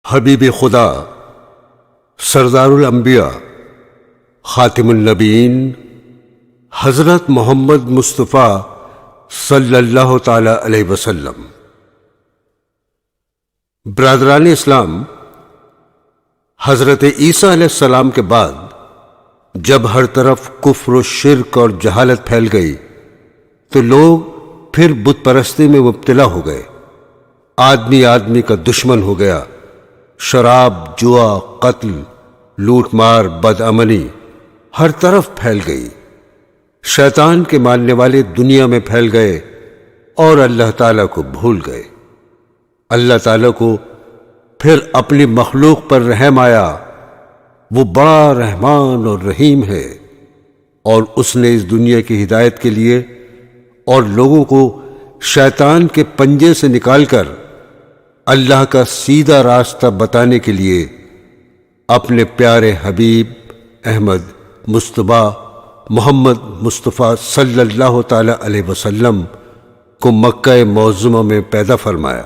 حبیب خدا، سردار الانبیاء، خاتم النبیین، حضرت محمد مصطفیٰ صلی اللہ تعالی علیہ وسلم۔ برادران اسلام، حضرت عیسیٰ علیہ السلام کے بعد جب ہر طرف کفر و شرک اور جہالت پھیل گئی تو لوگ پھر بت پرستی میں مبتلا ہو گئے۔ آدمی آدمی کا دشمن ہو گیا۔ شراب، جوا، قتل، لوٹ مار، بدامنی ہر طرف پھیل گئی۔ شیطان کے ماننے والے دنیا میں پھیل گئے اور اللہ تعالیٰ کو بھول گئے۔ اللہ تعالیٰ کو پھر اپنی مخلوق پر رحم آیا۔ وہ بڑا رحمان اور رحیم ہے، اور اس نے اس دنیا کی ہدایت کے لیے اور لوگوں کو شیطان کے پنجے سے نکال کر اللہ کا سیدھا راستہ بتانے کے لیے اپنے پیارے حبیب احمد مصطفیٰ محمد مصطفیٰ صلی اللہ تعالی علیہ وسلم کو مکہ معظمہ میں پیدا فرمایا۔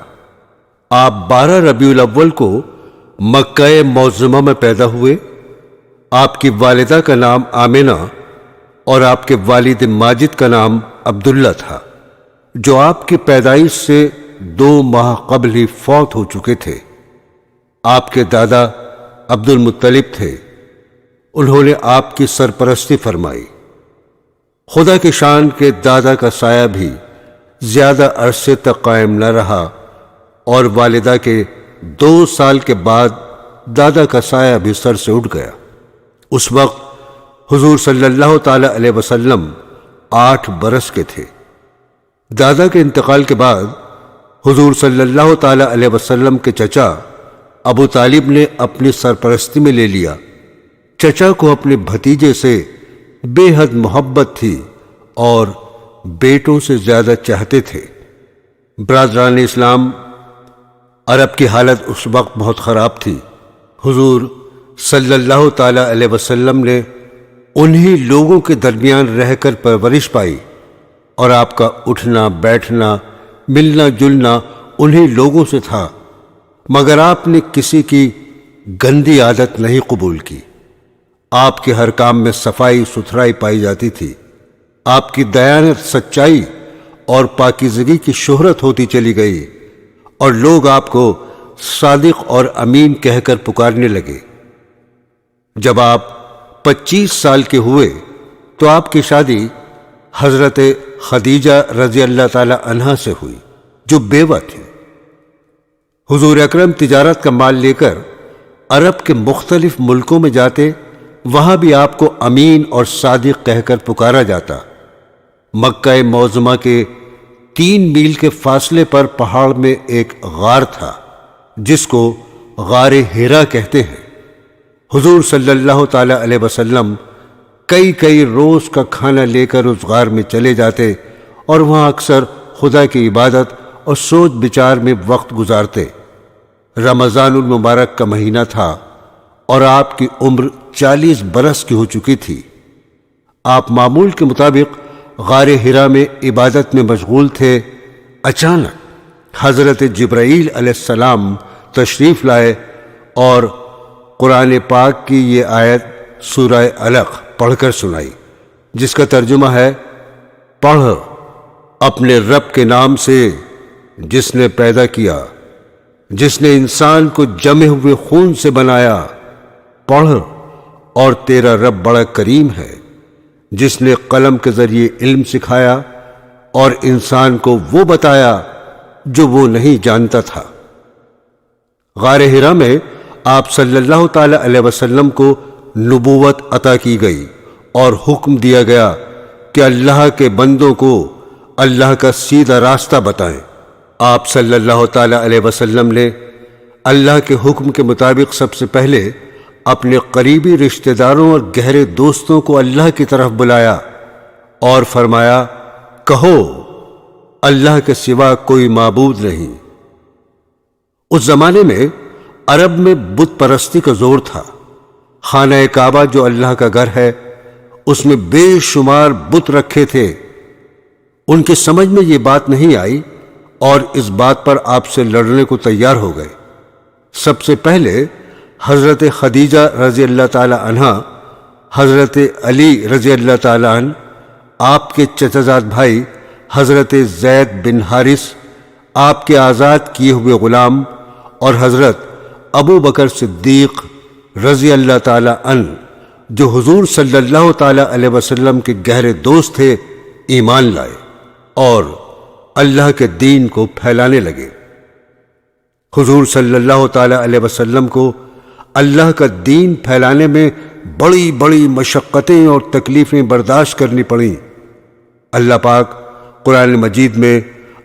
آپ 12 ربیع الاول کو مکہ معظمہ میں پیدا ہوئے۔ آپ کی والدہ کا نام آمنہ اور آپ کے والد ماجد کا نام عبداللہ تھا، جو آپ کی پیدائش سے 2 ماہ قبل ہی فوت ہو چکے تھے۔ آپ کے دادا عبد المطلب تھے۔ انہوں نے آپ کی سرپرستی فرمائی۔ خدا کی شان کے دادا کا سایہ بھی زیادہ عرصے تک قائم نہ رہا، اور والدہ کے 2 سال کے بعد دادا کا سایہ بھی سر سے اٹھ گیا۔ اس وقت حضور صلی اللہ تعالی علیہ وسلم 8 برس کے تھے۔ دادا کے انتقال کے بعد حضور صلی اللہ تعالی علیہ وسلم کے چچا ابو طالب نے اپنی سرپرستی میں لے لیا۔ چچا کو اپنے بھتیجے سے بے حد محبت تھی اور بیٹوں سے زیادہ چاہتے تھے۔ برادران اسلام، عرب کی حالت اس وقت بہت خراب تھی۔ حضور صلی اللہ تعالی علیہ وسلم نے انہی لوگوں کے درمیان رہ کر پرورش پائی، اور آپ کا اٹھنا بیٹھنا ملنا جلنا انہی لوگوں سے تھا، مگر آپ نے کسی کی گندی عادت نہیں قبول کی۔ آپ کے ہر کام میں صفائی ستھرائی پائی جاتی تھی۔ آپ کی دیانت، سچائی اور پاکیزگی کی شہرت ہوتی چلی گئی، اور لوگ آپ کو صادق اور امین کہہ کر پکارنے لگے۔ جب آپ 25 سال کے ہوئے تو آپ کی شادی حضرت خدیجہ رضی اللہ تعالی عنہا سے ہوئی، جو بیوہ تھی۔ حضور اکرم تجارت کا مال لے کر عرب کے مختلف ملکوں میں جاتے، وہاں بھی آپ کو امین اور صادق کہہ کر پکارا جاتا۔ مکہ معظمہ کے 3 میل کے فاصلے پر پہاڑ میں ایک غار تھا، جس کو غار حرا کہتے ہیں۔ حضور صلی اللہ تعالی علیہ وسلم کئی روز کا کھانا لے کر اس غار میں چلے جاتے، اور وہاں اکثر خدا کی عبادت اور سوچ بچار میں وقت گزارتے۔ رمضان المبارک کا مہینہ تھا، اور آپ کی عمر 40 برس کی ہو چکی تھی۔ آپ معمول کے مطابق غار حرا میں عبادت میں مشغول تھے۔ اچانک حضرت جبرائیل علیہ السلام تشریف لائے اور قرآن پاک کی یہ آیت سورہ علق پڑھ کر سنائی، جس کا ترجمہ ہے: پڑھ اپنے رب کے نام سے جس نے پیدا کیا، جس نے انسان کو جمے ہوئے خون سے بنایا۔ پڑھ، اور تیرا رب بڑا کریم ہے، جس نے قلم کے ذریعے علم سکھایا اور انسان کو وہ بتایا جو وہ نہیں جانتا تھا۔ غار حرا میں آپ صلی اللہ تعالی علیہ وسلم کو نبوت عطا کی گئی، اور حکم دیا گیا کہ اللہ کے بندوں کو اللہ کا سیدھا راستہ بتائیں۔ آپ صلی اللہ تعالی علیہ وسلم نے اللہ کے حکم کے مطابق سب سے پہلے اپنے قریبی رشتہ داروں اور گہرے دوستوں کو اللہ کی طرف بلایا اور فرمایا: کہو، اللہ کے سوا کوئی معبود نہیں۔ اس زمانے میں عرب میں بت پرستی کا زور تھا۔ خانہ کعبہ جو اللہ کا گھر ہے، اس میں بے شمار بت رکھے تھے۔ ان کی سمجھ میں یہ بات نہیں آئی، اور اس بات پر آپ سے لڑنے کو تیار ہو گئے۔ سب سے پہلے حضرت خدیجہ رضی اللہ تعالی عنہا، حضرت علی رضی اللہ تعالی عنہ، آپ کے چچا بھائی حضرت زید بن حارث، آپ کے آزاد کیے ہوئے غلام، اور حضرت ابو بکر صدیق رضی اللہ تعالی عنہ جو حضور صلی اللہ تعالی علیہ وسلم کے گہرے دوست تھے، ایمان لائے اور اللہ کے دین کو پھیلانے لگے۔ حضور صلی اللہ تعالی علیہ وسلم کو اللہ کا دین پھیلانے میں بڑی بڑی مشقتیں اور تکلیفیں برداشت کرنی پڑیں۔ اللہ پاک قرآن مجید میں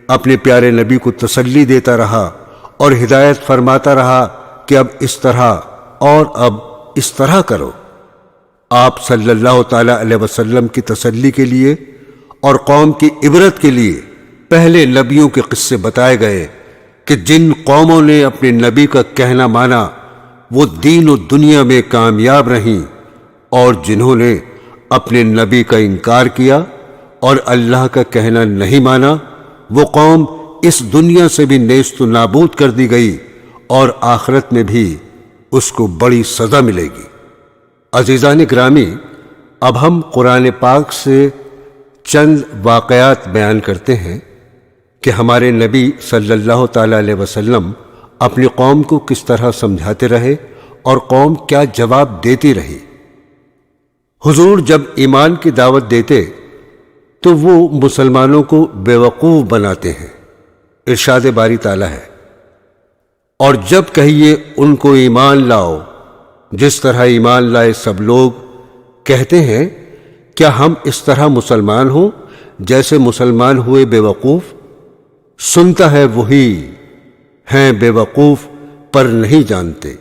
اپنے پیارے نبی کو تسلی دیتا رہا اور ہدایت فرماتا رہا کہ اب اس طرح اور اب اس طرح کرو۔ آپ صلی اللہ تعالی علیہ وسلم کی تسلی کے لیے اور قوم کی عبرت کے لیے پہلے نبیوں کے قصے بتائے گئے کہ جن قوموں نے اپنے نبی کا کہنا مانا وہ دین و دنیا میں کامیاب رہیں، اور جنہوں نے اپنے نبی کا انکار کیا اور اللہ کا کہنا نہیں مانا وہ قوم اس دنیا سے بھی نیست و نابود کر دی گئی اور آخرت میں بھی اس کو بڑی سزا ملے گی۔ عزیزان گرامی، اب ہم قرآن پاک سے چند واقعات بیان کرتے ہیں کہ ہمارے نبی صلی اللہ تعالی علیہ وسلم اپنی قوم کو کس طرح سمجھاتے رہے اور قوم کیا جواب دیتی رہی۔ حضور جب ایمان کی دعوت دیتے تو وہ مسلمانوں کو بیوقوف بناتے ہیں، ارشاد باری تعالیٰ ہے، اور جب کہیے ان کو ایمان لاؤ جس طرح ایمان لائے سب لوگ، کہتے ہیں کیا ہم اس طرح مسلمان ہوں جیسے مسلمان ہوئے بیوقوف؟ سنتا ہے وہی، ہیں بیوقوف پر نہیں جانتے۔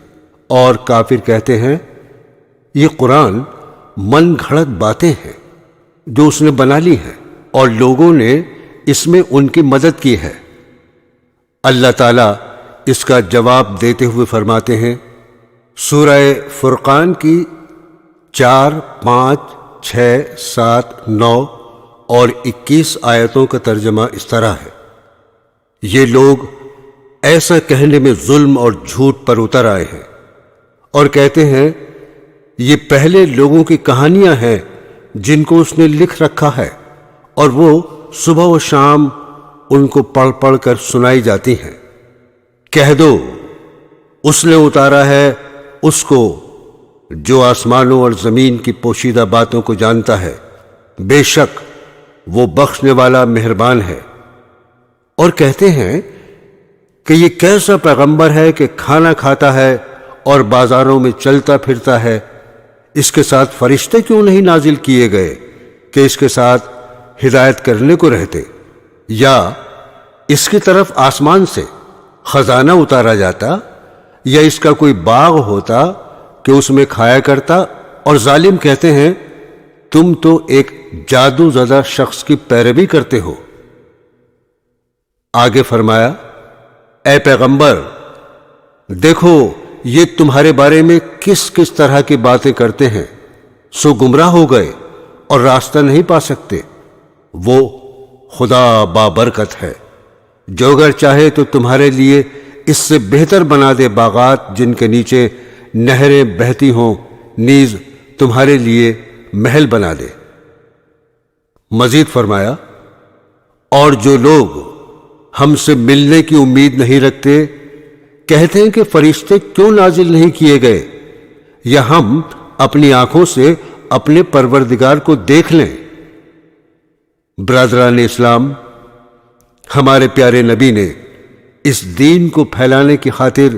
اور کافر کہتے ہیں یہ قرآن من گھڑت باتیں ہیں جو اس نے بنا لی ہیں اور لوگوں نے اس میں ان کی مدد کی ہے۔ اللہ تعالیٰ اس کا جواب دیتے ہوئے فرماتے ہیں، سورہ فرقان کی 4، 5، 6، 7، 9 اور 21 آیتوں کا ترجمہ اس طرح ہے، یہ لوگ ایسا کہنے میں ظلم اور جھوٹ پر اتر آئے ہیں اور کہتے ہیں یہ پہلے لوگوں کی کہانیاں ہیں جن کو اس نے لکھ رکھا ہے اور وہ صبح و شام ان کو پڑھ پڑھ کر سنائی جاتی ہیں۔ کہہ دو اس نے اتارا ہے اس کو جو آسمانوں اور زمین کی پوشیدہ باتوں کو جانتا ہے، بے شک وہ بخشنے والا مہربان ہے۔ اور کہتے ہیں کہ یہ کیسا پیغمبر ہے کہ کھانا کھاتا ہے اور بازاروں میں چلتا پھرتا ہے، اس کے ساتھ فرشتے کیوں نہیں نازل کیے گئے کہ اس کے ساتھ ہدایت کرنے کو رہتے، یا اس کی طرف آسمان سے خزانہ اتارا جاتا، یا اس کا کوئی باغ ہوتا کہ اس میں کھایا کرتا۔ اور ظالم کہتے ہیں تم تو ایک جادو زدہ شخص کی پیروی کرتے ہو۔ آگے فرمایا، اے پیغمبر دیکھو یہ تمہارے بارے میں کس کس طرح کی باتیں کرتے ہیں، سو گمراہ ہو گئے اور راستہ نہیں پا سکتے۔ وہ خدا بابرکت ہے جو اگر چاہے تو تمہارے لیے اس سے بہتر بنا دے باغات جن کے نیچے نہریں بہتی ہوں، نیز تمہارے لیے محل بنا دے۔ مزید فرمایا، اور جو لوگ ہم سے ملنے کی امید نہیں رکھتے کہتے ہیں کہ فرشتے کیوں نازل نہیں کیے گئے، یا ہم اپنی آنکھوں سے اپنے پروردگار کو دیکھ لیں۔ برادران اسلام، ہمارے پیارے نبی نے اس دین کو پھیلانے کی خاطر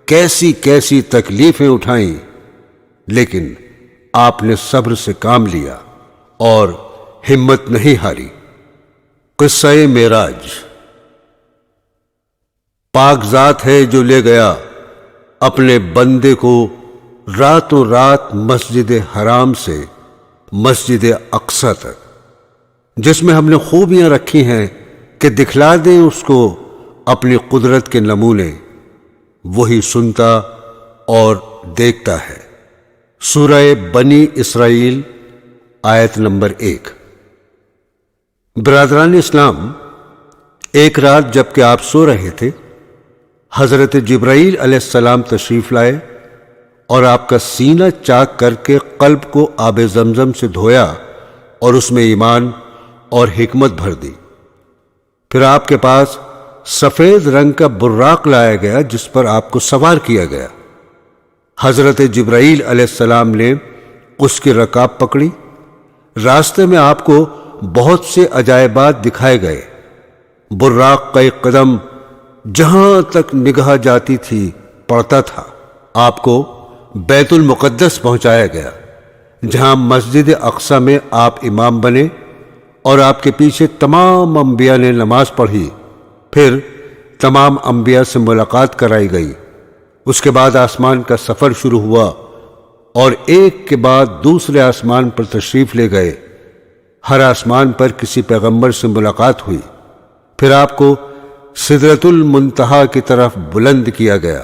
کیسی کیسی تکلیفیں اٹھائیں، لیکن آپ نے صبر سے کام لیا اور ہمت نہیں ہاری۔ قصہ معراج۔ پاک ذات ہے جو لے گیا اپنے بندے کو راتوں رات مسجد حرام سے مسجد اقصی تک، جس میں ہم نے خوبیاں رکھی ہیں کہ دکھلا دیں اس کو اپنی قدرت کے نمونے، وہی سنتا اور دیکھتا ہے۔ سورہ بنی اسرائیل آیت نمبر 1۔ برادران اسلام، ایک رات جب کہ آپ سو رہے تھے، حضرت جبرائیل علیہ السلام تشریف لائے اور آپ کا سینہ چاک کر کے قلب کو آب زمزم سے دھویا اور اس میں ایمان اور حکمت بھر دی۔ پھر آپ کے پاس سفید رنگ کا براق لایا گیا جس پر آپ کو سوار کیا گیا۔ حضرت جبرائیل علیہ السلام نے اس کی رکاب پکڑی۔ راستے میں آپ کو بہت سے عجائبات دکھائے گئے۔ براق کا ایک قدم جہاں تک نگاہ جاتی تھی پڑتا تھا۔ آپ کو بیت المقدس پہنچایا گیا جہاں مسجد اقصی میں آپ امام بنے اور آپ کے پیچھے تمام انبیاء نے نماز پڑھی۔ پھر تمام انبیاء سے ملاقات کرائی گئی۔ اس کے بعد آسمان کا سفر شروع ہوا اور ایک کے بعد دوسرے آسمان پر تشریف لے گئے۔ ہر آسمان پر کسی پیغمبر سے ملاقات ہوئی۔ پھر آپ کو سدرۃ المنتہا کی طرف بلند کیا گیا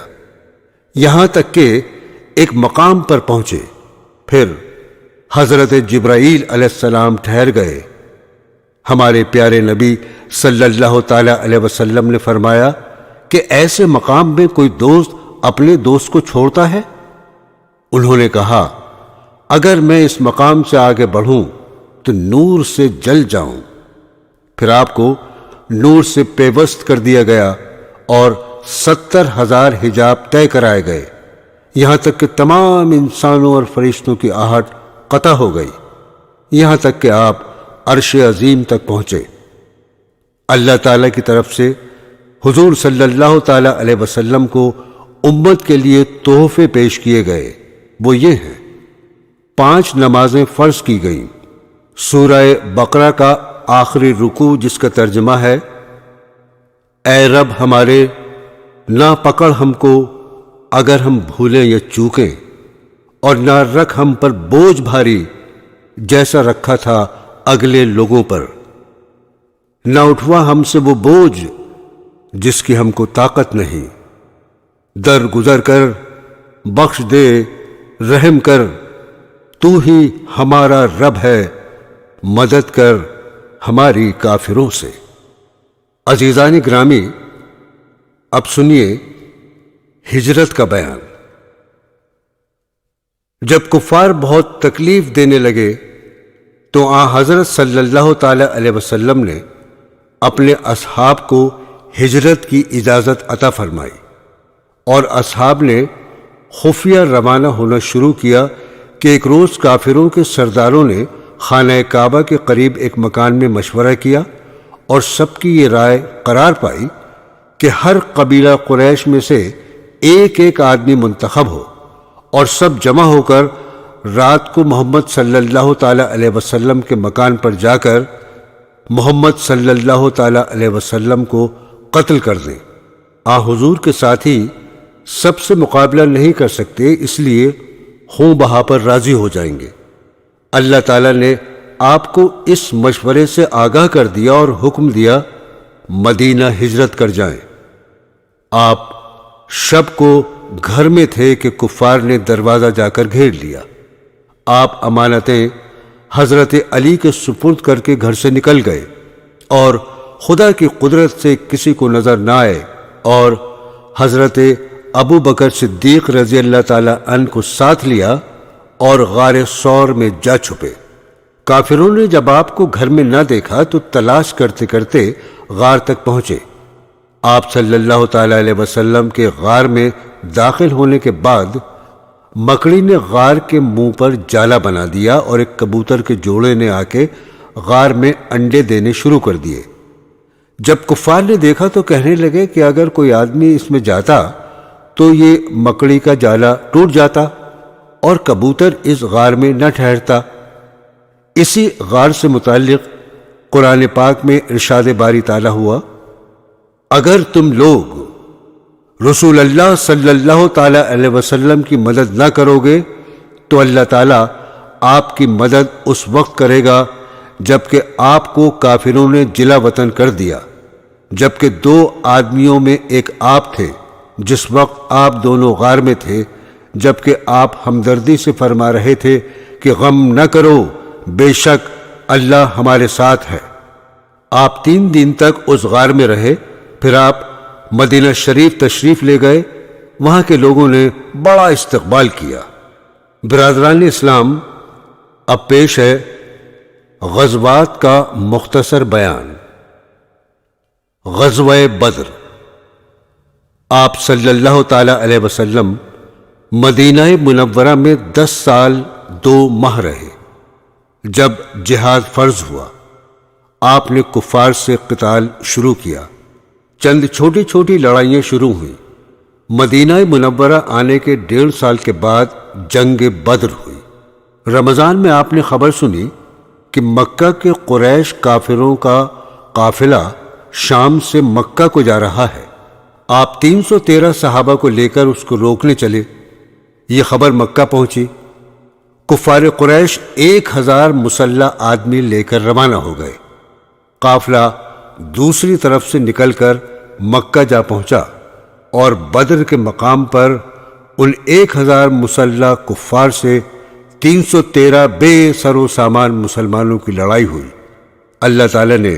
یہاں تک کہ ایک مقام پر پہنچے۔ پھر حضرت جبرائیل علیہ السلام ٹھہر گئے۔ ہمارے پیارے نبی صلی اللہ تعالی علیہ وسلم نے فرمایا کہ ایسے مقام میں کوئی دوست اپنے دوست کو چھوڑتا ہے؟ انہوں نے کہا اگر میں اس مقام سے آگے بڑھوں تو نور سے جل جاؤں۔ پھر آپ کو نور سے پیوست کر دیا گیا اور 70,000 حجاب طے کرائے گئے، یہاں تک کہ تمام انسانوں اور فرشتوں کی آہٹ قطع ہو گئی، یہاں تک کہ آپ عرش عظیم تک پہنچے۔ اللہ تعالیٰ کی طرف سے حضور صلی اللہ تعالی علیہ وسلم کو امت کے لیے تحفے پیش کیے گئے۔ وہ یہ ہیں: 5 نمازیں فرض کی گئیں، سورہ بقرہ کا آخری رکوع جس کا ترجمہ ہے اے رب ہمارے نہ پکڑ ہم کو اگر ہم بھولیں یا چوکیں، اور نہ رکھ ہم پر بوجھ بھاری جیسا رکھا تھا اگلے لوگوں پر، نہ اٹھوا ہم سے وہ بوجھ جس کی ہم کو طاقت نہیں، در گزر کر بخش دے رحم کر، تو ہی ہمارا رب ہے، مدد کر ہماری کافروں سے۔ عزیزان گرامی، اب سنیے ہجرت کا بیان۔ جب کفار بہت تکلیف دینے لگے تو حضرت صلی اللہ تعالی علیہ وسلم نے اپنے اصحاب کو ہجرت کی اجازت عطا فرمائی، اور اصحاب نے خفیہ روانہ ہونا شروع کیا کہ ایک روز کافروں کے سرداروں نے خانہ کعبہ کے قریب ایک مکان میں مشورہ کیا اور سب کی یہ رائے قرار پائی کہ ہر قبیلہ قریش میں سے ایک ایک آدمی منتخب ہو اور سب جمع ہو کر رات کو محمد صلی اللہ تعالی علیہ وسلم کے مکان پر جا کر محمد صلی اللہ تعالی علیہ وسلم کو قتل کر دیں۔ حضور کے ساتھی سب سے مقابلہ نہیں کر سکتے، اس لیے خون بہا پر راضی ہو جائیں گے۔ اللہ تعالیٰ نے آپ کو اس مشورے سے آگاہ کر دیا اور حکم دیا مدینہ ہجرت کر جائیں۔ آپ شب کو گھر میں تھے کہ کفار نے دروازہ جا کر گھیر لیا۔ آپ امانتیں حضرت علی کے سپرد کر کے گھر سے نکل گئے اور خدا کی قدرت سے کسی کو نظر نہ آئے، اور حضرت ابو بکر صدیق رضی اللہ تعالی عنہ کو ساتھ لیا اور غار ثور میں جا چھپے۔ کافروں نے جب آپ کو گھر میں نہ دیکھا تو تلاش کرتے کرتے غار تک پہنچے۔ آپ صلی اللہ تعالی علیہ وسلم کے غار میں داخل ہونے کے بعد مکڑی نے غار کے منہ پر جالا بنا دیا اور ایک کبوتر کے جوڑے نے آ کے غار میں انڈے دینے شروع کر دیے۔ جب کفار نے دیکھا تو کہنے لگے کہ اگر کوئی آدمی اس میں جاتا تو یہ مکڑی کا جالا ٹوٹ جاتا اور کبوتر اس غار میں نہ ٹھہرتا۔ اسی غار سے متعلق قرآن پاک میں ارشاد باری تعالیٰ ہوا، اگر تم لوگ رسول اللہ صلی اللہ تعالی علیہ وسلم کی مدد نہ کرو گے تو اللہ تعالیٰ آپ کی مدد اس وقت کرے گا جبکہ آپ کو کافروں نے جلا وطن کر دیا، جبکہ 2 آدمیوں میں ایک آپ تھے جس وقت آپ دونوں غار میں تھے، جبکہ آپ ہمدردی سے فرما رہے تھے کہ غم نہ کرو، بے شک اللہ ہمارے ساتھ ہے۔ آپ 3 دن تک اس غار میں رہے، پھر آپ مدینہ شریف تشریف لے گئے، وہاں کے لوگوں نے بڑا استقبال کیا۔ برادران اسلام، اب پیش ہے غزوات کا مختصر بیان۔ غزوہ بدر۔ آپ صلی اللہ تعالی علیہ وسلم مدینہ منورہ میں 10 سال 2 ماہ رہے۔ جب جہاد فرض ہوا، آپ نے کفار سے قتال شروع کیا۔ چند چھوٹی چھوٹی لڑائیاں شروع ہوئیں۔ مدینہ منورہ آنے کے 1.5 سال کے بعد جنگ بدر ہوئی۔ رمضان میں آپ نے خبر سنی کہ مکہ کے قریش کافروں کا قافلہ شام سے مکہ کو جا رہا ہے۔ آپ 313 صحابہ کو لے کر اس کو روکنے چلے۔ یہ خبر مکہ پہنچی۔ کفار قریش 1000 مسلح آدمی لے کر روانہ ہو گئے۔ قافلہ دوسری طرف سے نکل کر مکہ جا پہنچا اور بدر کے مقام پر ان 1000 مسلح کفار سے 313 بے سر و سامان مسلمانوں کی لڑائی ہوئی۔ اللہ تعالی نے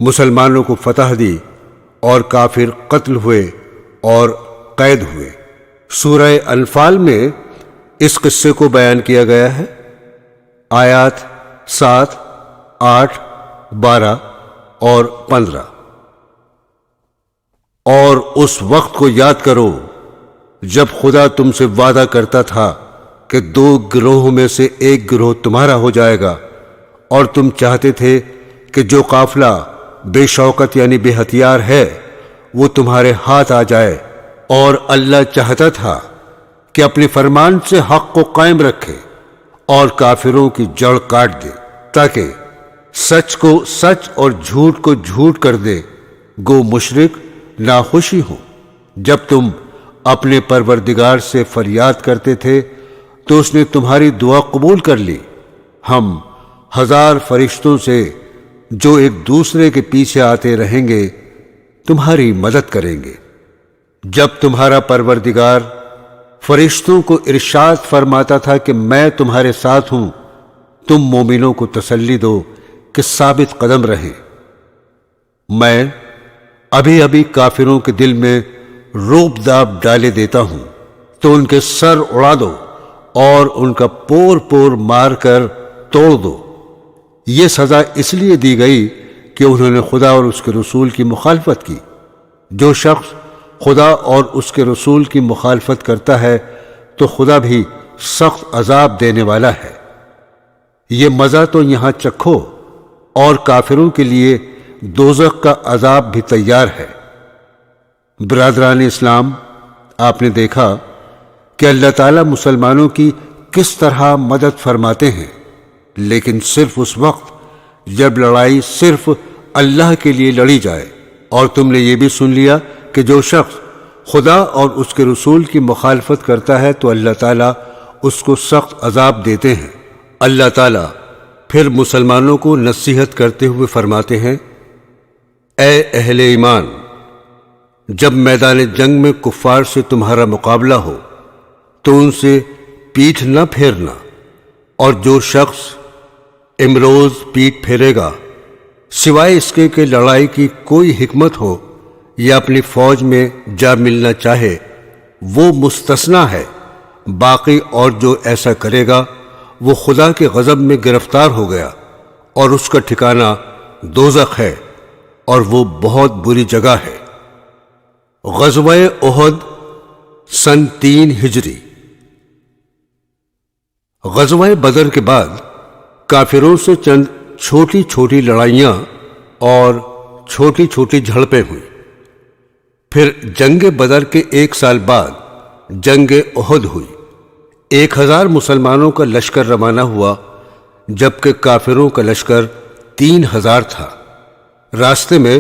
مسلمانوں کو فتح دی اور کافر قتل ہوئے اور قید ہوئے۔ سورہ انفال میں اس قصے کو بیان کیا گیا ہے۔ آیات 7، 8، 12 اور 15۔ اور اس وقت کو یاد کرو جب خدا تم سے وعدہ کرتا تھا کہ 2 گروہوں میں سے ایک گروہ تمہارا ہو جائے گا، اور تم چاہتے تھے کہ جو قافلہ بے شوکت یعنی بے ہتھیار ہے وہ تمہارے ہاتھ آ جائے، اور اللہ چاہتا تھا کہ اپنے فرمان سے حق کو قائم رکھے اور کافروں کی جڑ کاٹ دے، تاکہ سچ کو سچ اور جھوٹ کو جھوٹ کر دے۔ گو مشرک ناخوشی ہو۔ جب تم اپنے پروردگار سے فریاد کرتے تھے تو اس نے تمہاری دعا قبول کر لی۔ ہم 1000 فرشتوں سے جو ایک دوسرے کے پیچھے آتے رہیں گے تمہاری مدد کریں گے۔ جب تمہارا پروردگار فرشتوں کو ارشاد فرماتا تھا کہ میں تمہارے ساتھ ہوں، تم مومنوں کو تسلی دو کہ ثابت قدم رہیں۔ میں ابھی ابھی کافروں کے دل میں روب داب ڈالے دیتا ہوں تو ان کے سر اڑا دو اور ان کا پور پور مار کر توڑ دو۔ یہ سزا اس لیے دی گئی کہ انہوں نے خدا اور اس کے رسول کی مخالفت کی۔ جو شخص خدا اور اس کے رسول کی مخالفت کرتا ہے تو خدا بھی سخت عذاب دینے والا ہے۔ یہ مزہ تو یہاں چکھو، اور کافروں کے لیے دوزخ کا عذاب بھی تیار ہے۔ برادران اسلام، آپ نے دیکھا کہ اللہ تعالیٰ مسلمانوں کی کس طرح مدد فرماتے ہیں، لیکن صرف اس وقت جب لڑائی صرف اللہ کے لیے لڑی جائے۔ اور تم نے یہ بھی سن لیا کہ جو شخص خدا اور اس کے رسول کی مخالفت کرتا ہے تو اللہ تعالیٰ اس کو سخت عذاب دیتے ہیں۔ اللہ تعالیٰ پھر مسلمانوں کو نصیحت کرتے ہوئے فرماتے ہیں، اے اہل ایمان، جب میدان جنگ میں کفار سے تمہارا مقابلہ ہو تو ان سے پیٹھ نہ پھیرنا، اور جو شخص امروز پیٹھ پھیرے گا سوائے اس کے کہ لڑائی کی کوئی حکمت ہو یا اپنی فوج میں جا ملنا چاہے، وہ مستثنا ہے۔ باقی اور جو ایسا کرے گا وہ خدا کے غضب میں گرفتار ہو گیا، اور اس کا ٹھکانہ دوزخ ہے، اور وہ بہت بری جگہ ہے۔ غزوہ احد سن 3 ہجری۔ غزوہ بدر کے بعد کافروں سے چند چھوٹی چھوٹی لڑائیاں اور چھوٹی چھوٹی جھڑپیں ہوئیں۔ پھر جنگ بدر کے 1 سال بعد جنگ احد ہوئی۔ 1000 مسلمانوں کا لشکر روانہ ہوا، جبکہ کافروں کا لشکر 3000 تھا۔ راستے میں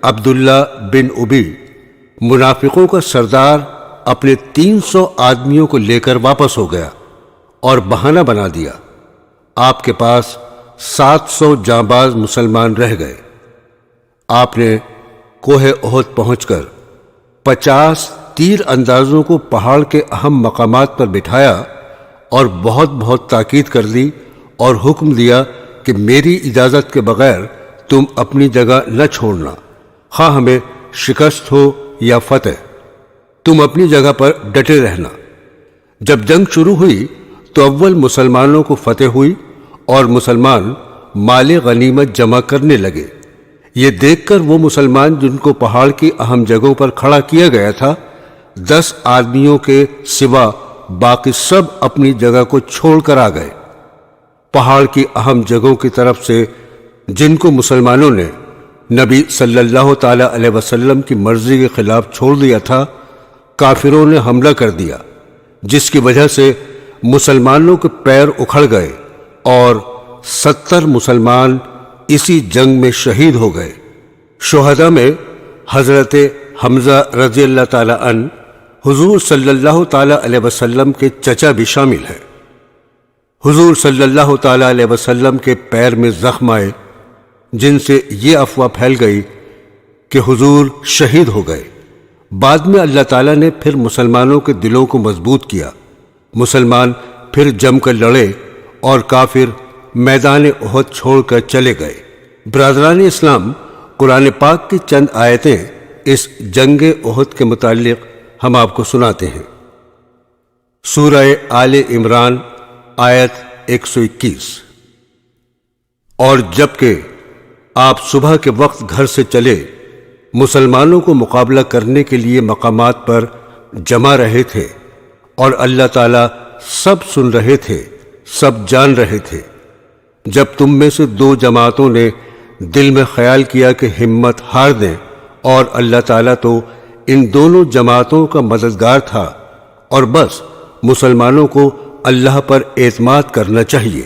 عبداللہ بن ابی، منافقوں کا سردار، اپنے 300 آدمیوں کو لے کر واپس ہو گیا اور بہانہ بنا دیا۔ آپ کے پاس 700 جانباز مسلمان رہ گئے۔ آپ نے کوہ احد پہنچ کر 50 تیر اندازوں کو پہاڑ کے اہم مقامات پر بٹھایا اور بہت تاکید کر دی اور حکم دیا کہ میری اجازت کے بغیر تم اپنی جگہ نہ چھوڑنا، خواہ ہمیں شکست ہو یا فتح، تم اپنی جگہ پر ڈٹے رہنا۔ جب جنگ شروع ہوئی تو اول مسلمانوں کو فتح ہوئی اور مسلمان مال غنیمت جمع کرنے لگے۔ یہ دیکھ کر وہ مسلمان جن کو پہاڑ کی اہم جگہوں پر کھڑا کیا گیا تھا، 10 آدمیوں کے سوا باقی سب اپنی جگہ کو چھوڑ کر آ گئے۔ پہاڑ کی اہم جگہوں کی طرف سے جن کو مسلمانوں نے نبی صلی اللہ تعالی علیہ وسلم کی مرضی کے خلاف چھوڑ دیا تھا، کافروں نے حملہ کر دیا، جس کی وجہ سے مسلمانوں کے پیر اکھڑ گئے اور 70 مسلمان اسی جنگ میں شہید ہو گئے۔ شہداء میں حضرت حمزہ رضی اللہ تعالی عنہ، حضور صلی اللہ تعالی علیہ وسلم کے چچا بھی شامل ہیں۔ حضور صلی اللہ تعالی علیہ وسلم کے پیر میں زخم آئے، جن سے یہ افواہ پھیل گئی کہ حضور شہید ہو گئے۔ بعد میں اللہ تعالیٰ نے پھر مسلمانوں کے دلوں کو مضبوط کیا، مسلمان پھر جم کر لڑے اور کافر میدان احد چھوڑ کر چلے گئے۔ برادران اسلام، قرآن پاک کی چند آیتیں اس جنگ احد کے متعلق ہم آپ کو سناتے ہیں۔ سورہ آل عمران آیت 121۔ اور جبکہ آپ صبح کے وقت گھر سے چلے، مسلمانوں کو مقابلہ کرنے کے لیے مقامات پر جمع رہے تھے، اور اللہ تعالیٰ سب سن رہے تھے، سب جان رہے تھے۔ جب تم میں سے 2 جماعتوں نے دل میں خیال کیا کہ ہمت ہار دیں، اور اللہ تعالیٰ تو ان دونوں جماعتوں کا مددگار تھا، اور بس مسلمانوں کو اللہ پر اعتماد کرنا چاہیے۔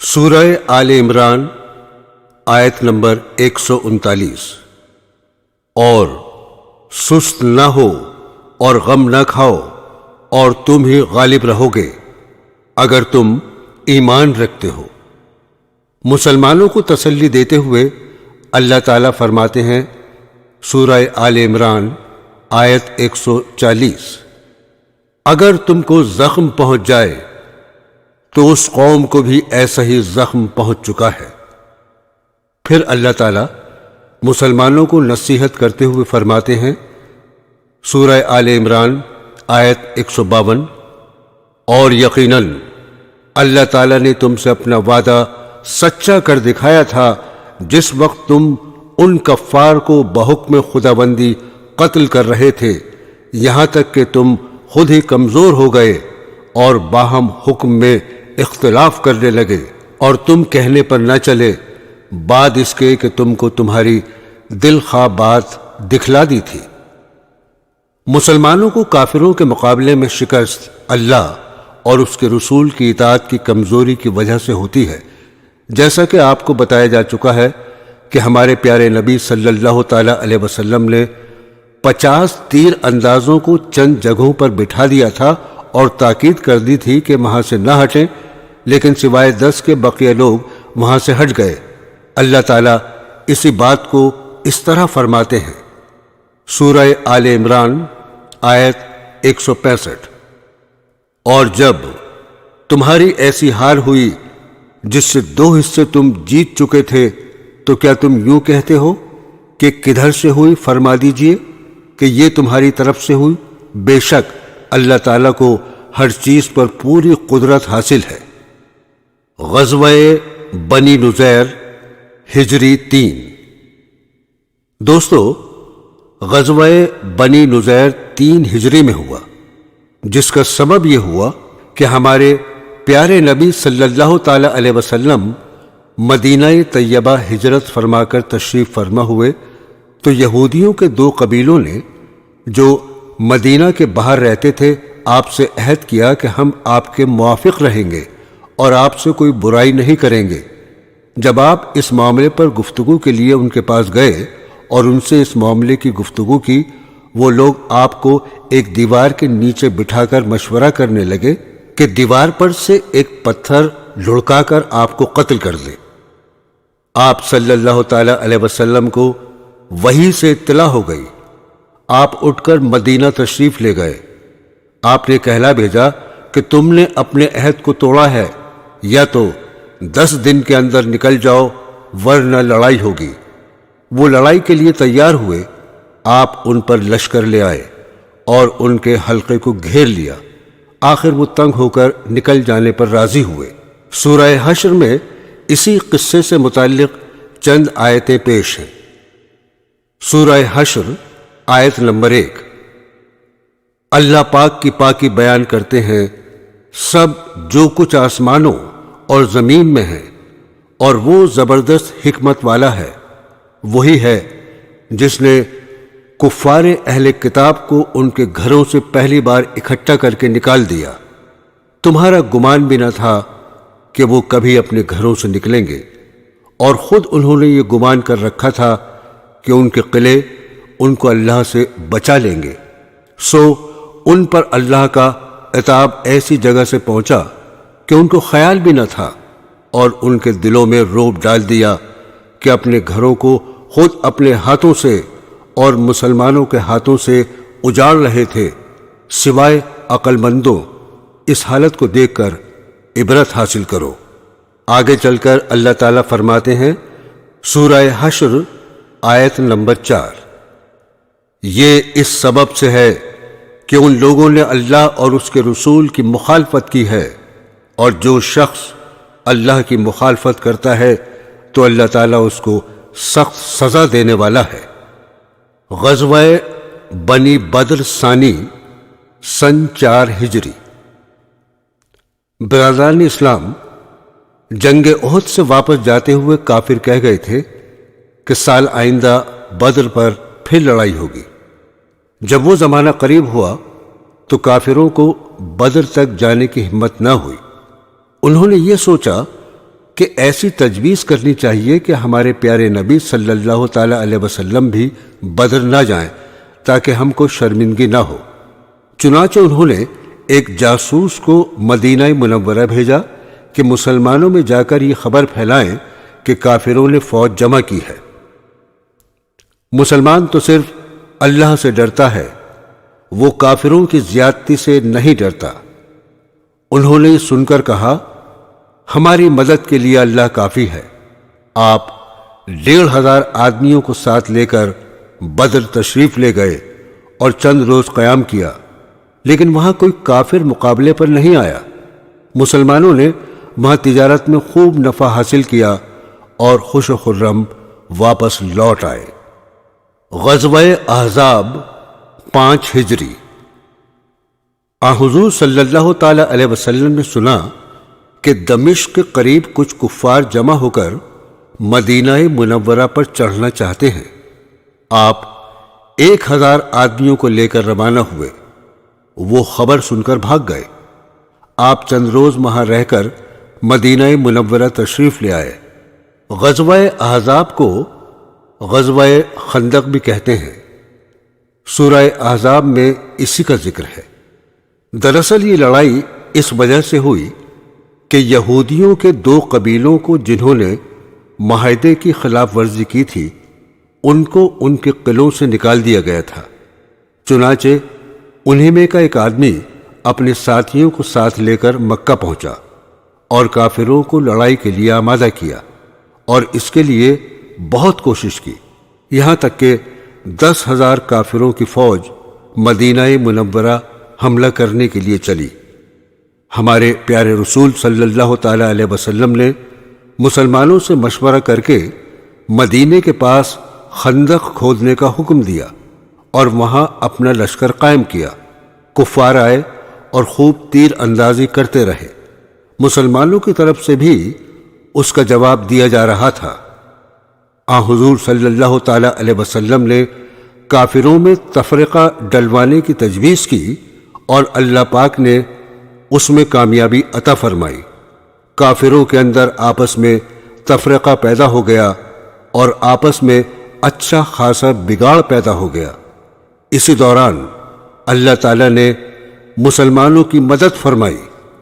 سورہ آل عمران آیت نمبر 139۔ اور سست نہ ہو اور غم نہ کھاؤ، اور تم ہی غالب رہو گے اگر تم ایمان رکھتے ہو۔ مسلمانوں کو تسلی دیتے ہوئے اللہ تعالیٰ فرماتے ہیں، سورہ آل عمران آیت 140، اگر تم کو زخم پہنچ جائے تو اس قوم کو بھی ایسا ہی زخم پہنچ چکا ہے۔ پھر اللہ تعالیٰ مسلمانوں کو نصیحت کرتے ہوئے فرماتے ہیں، سورہ آل عمران آیت 152، اور یقیناً اللہ تعالیٰ نے تم سے اپنا وعدہ سچا کر دکھایا تھا جس وقت تم ان کفار کو بحکم خداوندی قتل کر رہے تھے، یہاں تک کہ تم خود ہی کمزور ہو گئے اور باہم حکم میں اختلاف کرنے لگے، اور تم کہنے پر نہ چلے بعد اس کے کہ تم کو تمہاری دل خواہ بات دکھلا دی تھی۔ مسلمانوں کو کافروں کے مقابلے میں شکست اللہ اور اس کے رسول کی اطاعت کی کمزوری کی وجہ سے ہوتی ہے، جیسا کہ آپ کو بتایا جا چکا ہے کہ ہمارے پیارے نبی صلی اللہ تعالی علیہ وسلم نے 50 تیر اندازوں کو چند جگہوں پر بٹھا دیا تھا اور تاکید کر دی تھی کہ وہاں سے نہ ہٹیں، لیکن سوائے 10 کے بقیہ لوگ وہاں سے ہٹ گئے۔ اللہ تعالیٰ اسی بات کو اس طرح فرماتے ہیں، سورہ آل عمران آیت 165، اور جب تمہاری ایسی حال ہوئی جس سے 2 حصے تم جیت چکے تھے تو کیا تم یوں کہتے ہو کہ کدھر سے ہوئی؟ فرما دیجئے کہ یہ تمہاری طرف سے ہوئی۔ بے شک اللہ تعالیٰ کو ہر چیز پر پوری قدرت حاصل ہے۔ غزوہ بنی نذیر ہجری 3۔ دوستو، غزوہ بنی نذیر 3 ہجری میں ہوا، جس کا سبب یہ ہوا کہ ہمارے پیارے نبی صلی اللہ تعالی علیہ وسلم مدینہ طیبہ ہجرت فرما کر تشریف فرما ہوئے تو یہودیوں کے 2 قبیلوں نے جو مدینہ کے باہر رہتے تھے آپ سے عہد کیا کہ ہم آپ کے موافق رہیں گے اور آپ سے کوئی برائی نہیں کریں گے۔ جب آپ اس معاملے پر گفتگو کے لیے ان کے پاس گئے اور ان سے اس معاملے کی گفتگو کی، وہ لوگ آپ کو ایک دیوار کے نیچے بٹھا کر مشورہ کرنے لگے کہ دیوار پر سے ایک پتھر لڑکا کر آپ کو قتل کر دیں۔ آپ صلی اللہ تعالی علیہ وسلم کو وحی سے اطلاع ہو گئی۔ آپ اٹھ کر مدینہ تشریف لے گئے۔ آپ نے کہلا بھیجا کہ تم نے اپنے عہد کو توڑا ہے، یا تو 10 دن کے اندر نکل جاؤ ورنہ لڑائی ہوگی۔ وہ لڑائی کے لیے تیار ہوئے۔ آپ ان پر لشکر لے آئے اور ان کے حلقے کو گھیر لیا۔ آخر وہ تنگ ہو کر نکل جانے پر راضی ہوئے۔ سورہ حشر میں اسی قصے سے متعلق چند آیتیں پیش ہیں۔ سورہ حشر آیت نمبر 1۔ اللہ پاک کی پاکی بیان کرتے ہیں سب جو کچھ آسمانوں اور زمین میں ہے، اور وہ زبردست حکمت والا ہے۔ وہی ہے جس نے کفار اہل کتاب کو ان کے گھروں سے پہلی بار اکٹھا کر کے نکال دیا۔ تمہارا گمان بھی نہ تھا کہ وہ کبھی اپنے گھروں سے نکلیں گے، اور خود انہوں نے یہ گمان کر رکھا تھا کہ ان کے قلعے ان کو اللہ سے بچا لیں گے، سو ان پر اللہ کا عتاب ایسی جگہ سے پہنچا کہ ان کو خیال بھی نہ تھا، اور ان کے دلوں میں رعب ڈال دیا کہ اپنے گھروں کو خود اپنے ہاتھوں سے اور مسلمانوں کے ہاتھوں سے اجاڑ رہے تھے۔ سوائے عقل مندوں اس حالت کو دیکھ کر عبرت حاصل کرو۔ آگے چل کر اللہ تعالیٰ فرماتے ہیں سورہ حشر آیت نمبر 4، یہ اس سبب سے ہے کہ ان لوگوں نے اللہ اور اس کے رسول کی مخالفت کی ہے، اور جو شخص اللہ کی مخالفت کرتا ہے تو اللہ تعالیٰ اس کو سخت سزا دینے والا ہے۔ غزوہ بنی بدر ثانی سن 4 ہجری۔ برادران اسلام، جنگ احد سے واپس جاتے ہوئے کافر کہہ گئے تھے کہ سال آئندہ بدر پر پھر لڑائی ہوگی۔ جب وہ زمانہ قریب ہوا تو کافروں کو بدر تک جانے کی ہمت نہ ہوئی۔ انہوں نے یہ سوچا کہ ایسی تجویز کرنی چاہیے کہ ہمارے پیارے نبی صلی اللہ تعالی علیہ وسلم بھی بدر نہ جائیں تاکہ ہم کو شرمندگی نہ ہو۔ چنانچہ انہوں نے ایک جاسوس کو مدینہ منورہ بھیجا کہ مسلمانوں میں جا کر یہ خبر پھیلائیں کہ کافروں نے فوج جمع کی ہے۔ مسلمان تو صرف اللہ سے ڈرتا ہے، وہ کافروں کی زیادتی سے نہیں ڈرتا۔ انہوں نے سن کر کہا ہماری مدد کے لیے اللہ کافی ہے۔ آپ 1500 آدمیوں کو ساتھ لے کر بدر تشریف لے گئے اور چند روز قیام کیا، لیکن وہاں کوئی کافر مقابلے پر نہیں آیا۔ مسلمانوں نے وہاں تجارت میں خوب نفع حاصل کیا اور خوش و خرم واپس لوٹ آئے۔ غزوہ احزاب 5 ہجری۔ حضور صلی اللہ تعالی علیہ وسلم نے سنا کہ دمشق کے قریب کچھ کفار جمع ہو کر مدینہ منورہ پر چڑھنا چاہتے ہیں۔ آپ 1000 آدمیوں کو لے کر روانہ ہوئے۔ وہ خبر سن کر بھاگ گئے۔ آپ چند روز وہاں رہ کر مدینہ منورہ تشریف لے آئے۔ غزوہ احزاب کو غزوہ خندق بھی کہتے ہیں۔ سورہ احزاب میں اسی کا ذکر ہے۔ دراصل یہ لڑائی اس وجہ سے ہوئی کہ یہودیوں کے 2 قبیلوں کو جنہوں نے معاہدے کی خلاف ورزی کی تھی ان کو ان کے قلعوں سے نکال دیا گیا تھا۔ چنانچہ انہی میں کا ایک آدمی اپنے ساتھیوں کو ساتھ لے کر مکہ پہنچا اور کافروں کو لڑائی کے لیے آمادہ کیا، اور اس کے لیے بہت کوشش کی، یہاں تک کہ 10,000 کافروں کی فوج مدینہ منورہ حملہ کرنے کے لیے چلی۔ ہمارے پیارے رسول صلی اللہ تعالی علیہ وسلم نے مسلمانوں سے مشورہ کر کے مدینے کے پاس خندق کھودنے کا حکم دیا اور وہاں اپنا لشکر قائم کیا۔ کفار آئے اور خوب تیر اندازی کرتے رہے۔ مسلمانوں کی طرف سے بھی اس کا جواب دیا جا رہا تھا۔ حضور صلی اللہ تعالی علیہ وسلم نے کافروں میں تفرقہ ڈلوانے کی تجویز کی اور اللہ پاک نے اس میں کامیابی عطا فرمائی۔ کافروں کے اندر آپس میں تفرقہ پیدا ہو گیا اور آپس میں اچھا خاصا بگاڑ پیدا ہو گیا۔ اسی دوران اللہ تعالیٰ نے مسلمانوں کی مدد فرمائی،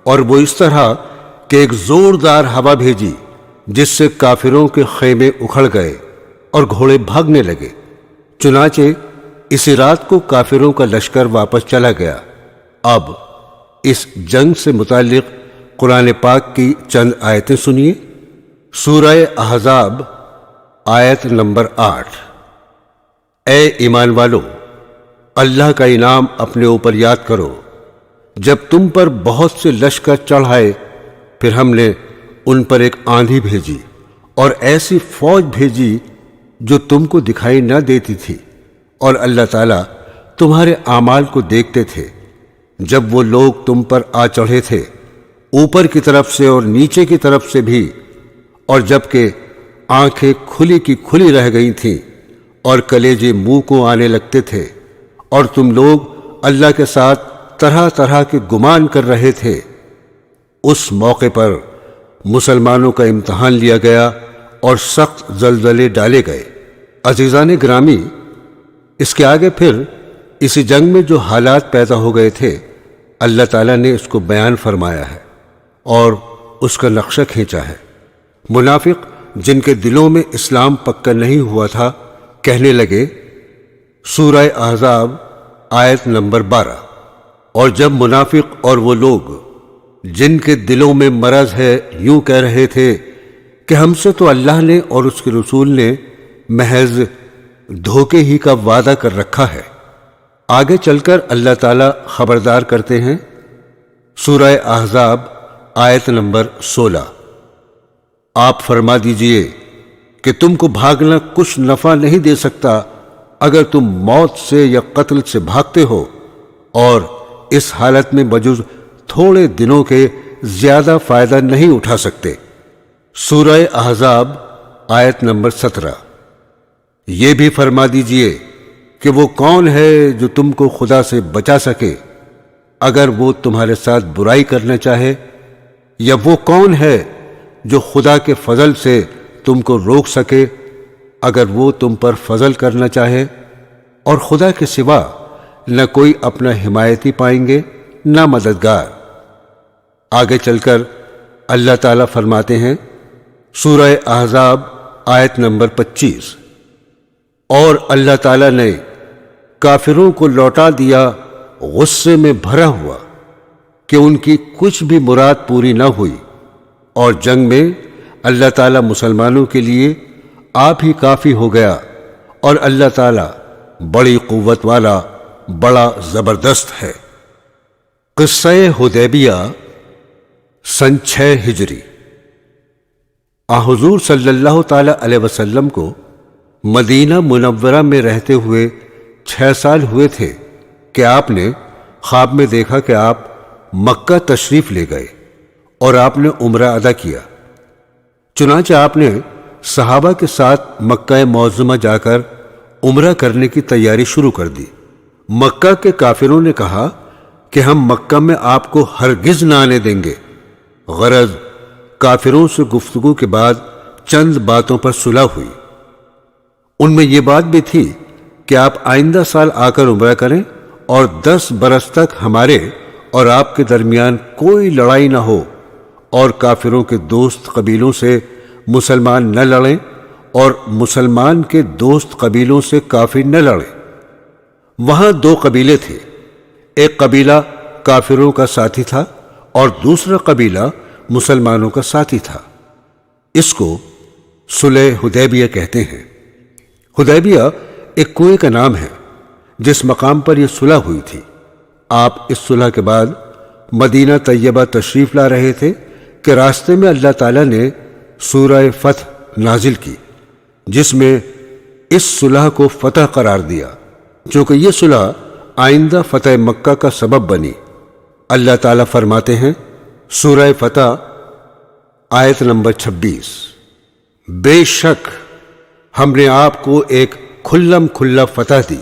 اور وہ اس طرح کہ ایک زوردار ہوا بھیجی جس سے کافروں کے خیمے اکھڑ گئے اور گھوڑے بھاگنے لگے۔ چنانچہ اسی رات کو کافروں کا لشکر واپس چلا گیا۔ اب اس جنگ سے متعلق قرآن پاک کی چند آیتیں سنیے۔ سورہ احزاب آیت نمبر 8۔ اے ایمان والو، اللہ کا انعام اپنے اوپر یاد کرو جب تم پر بہت سے لشکر چڑھائے، پھر ہم نے ان پر ایک آندھی بھیجی اور ایسی فوج بھیجی جو تم کو دکھائی نہ دیتی تھی، اور اللہ تعالیٰ تمہارے اعمال کو دیکھتے تھے جب وہ لوگ تم پر آ چڑھے تھے، اوپر کی طرف سے اور نیچے کی طرف سے بھی، اور جبکہ آنکھیں کھلی کی کھلی رہ گئی تھیں اور کلیجے منہ کو آنے لگتے تھے، اور تم لوگ اللہ کے ساتھ طرح طرح کے گمان کر رہے تھے۔ اس موقع پر مسلمانوں کا امتحان لیا گیا اور سخت زلزلے ڈالے گئے۔ عزیزان گرامی، اس کے آگے پھر اسی جنگ میں جو حالات پیدا ہو گئے تھے، اللہ تعالیٰ نے اس کو بیان فرمایا ہے اور اس کا نقشہ کھینچا ہے۔ منافق جن کے دلوں میں اسلام پکا نہیں ہوا تھا کہنے لگے، سورہ احزاب آیت نمبر 12، اور جب منافق اور وہ لوگ جن کے دلوں میں مرض ہے یوں کہہ رہے تھے کہ ہم سے تو اللہ نے اور اس کے رسول نے محض دھوکے ہی کا وعدہ کر رکھا ہے۔ آگے چل کر اللہ تعالیٰ خبردار کرتے ہیں، سورہ احزاب آیت نمبر 16، آپ فرما دیجئے کہ تم کو بھاگنا کچھ نفع نہیں دے سکتا اگر تم موت سے یا قتل سے بھاگتے ہو، اور اس حالت میں بجز تھوڑے دنوں کے زیادہ فائدہ نہیں اٹھا سکتے۔ سورہ احزاب آیت نمبر 17، یہ بھی فرما دیجئے کہ وہ کون ہے جو تم کو خدا سے بچا سکے اگر وہ تمہارے ساتھ برائی کرنا چاہے، یا وہ کون ہے جو خدا کے فضل سے تم کو روک سکے اگر وہ تم پر فضل کرنا چاہے، اور خدا کے سوا نہ کوئی اپنا حمایتی پائیں گے نہ مددگار۔ آگے چل کر اللہ تعالیٰ فرماتے ہیں، سورہ احزاب آیت نمبر 25، اور اللہ تعالیٰ نے کافروں کو لوٹا دیا غصے میں بھرا ہوا کہ ان کی کچھ بھی مراد پوری نہ ہوئی، اور جنگ میں اللہ تعالیٰ مسلمانوں کے لیے آپ ہی کافی ہو گیا، اور اللہ تعالیٰ بڑی قوت والا، بڑا زبردست ہے۔ قصہ حدیبیہ سن 6 ہجری۔ حضور صلی اللہ تعالی علیہ وسلم کو مدینہ منورہ میں رہتے ہوئے 6 سال ہوئے تھے کہ آپ نے خواب میں دیکھا کہ آپ مکہ تشریف لے گئے اور آپ نے عمرہ ادا کیا۔ چنانچہ آپ نے صحابہ کے ساتھ مکہ معظمہ جا کر عمرہ کرنے کی تیاری شروع کر دی۔ مکہ کے کافروں نے کہا کہ ہم مکہ میں آپ کو ہرگز نہ آنے دیں گے۔ غرض کافروں سے گفتگو کے بعد چند باتوں پر صلح ہوئی۔ ان میں یہ بات بھی تھی کہ آپ آئندہ سال آ کر عمرہ کریں اور 10 برس تک ہمارے اور آپ کے درمیان کوئی لڑائی نہ ہو، اور کافروں کے دوست قبیلوں سے مسلمان نہ لڑیں اور مسلمان کے دوست قبیلوں سے کافر نہ لڑیں۔ وہاں 2 قبیلے تھے، ایک قبیلہ کافروں کا ساتھی تھا اور دوسرا قبیلہ مسلمانوں کا ساتھی تھا۔ اس کو صلح حدیبیہ کہتے ہیں۔ حدیبیہ ایک کنویں کا نام ہے جس مقام پر یہ صلح ہوئی تھی۔ آپ اس صلح کے بعد مدینہ طیبہ تشریف لا رہے تھے کہ راستے میں اللہ تعالیٰ نے سورہ فتح نازل کی، جس میں اس صلح کو فتح قرار دیا، چونکہ یہ صلح آئندہ فتح مکہ کا سبب بنی۔ اللہ تعالیٰ فرماتے ہیں، سورہ فتح آیت نمبر 26، بے شک ہم نے آپ کو ایک کھلم کھلا فتح دی۔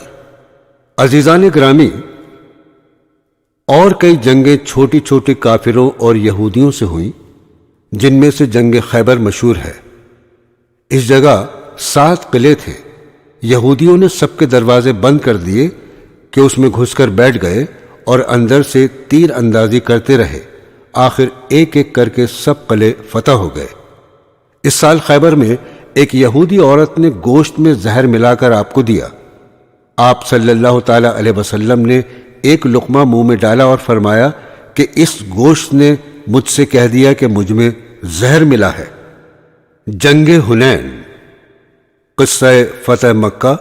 عزیزان گرامی، اور کئی جنگیں چھوٹی چھوٹی کافروں اور یہودیوں سے ہوئیں، جن میں سے جنگ خیبر مشہور ہے۔ اس جگہ 7 قلعے تھے۔ یہودیوں نے سب کے دروازے بند کر دیے کہ اس میں گھس کر بیٹھ گئے اور اندر سے تیر اندازی کرتے رہے۔ آخر ایک ایک کر کے سب قلعے فتح ہو گئے۔ اس سال خیبر میں ایک یہودی عورت نے گوشت میں زہر ملا کر آپ کو دیا۔ آپ صلی اللہ تعالی علیہ وسلم نے ایک لقمہ منہ میں ڈالا اور فرمایا کہ اس گوشت نے مجھ سے کہہ دیا کہ مجھ میں زہر ملا ہے۔ جنگ حنین، قصہ فتح مکہ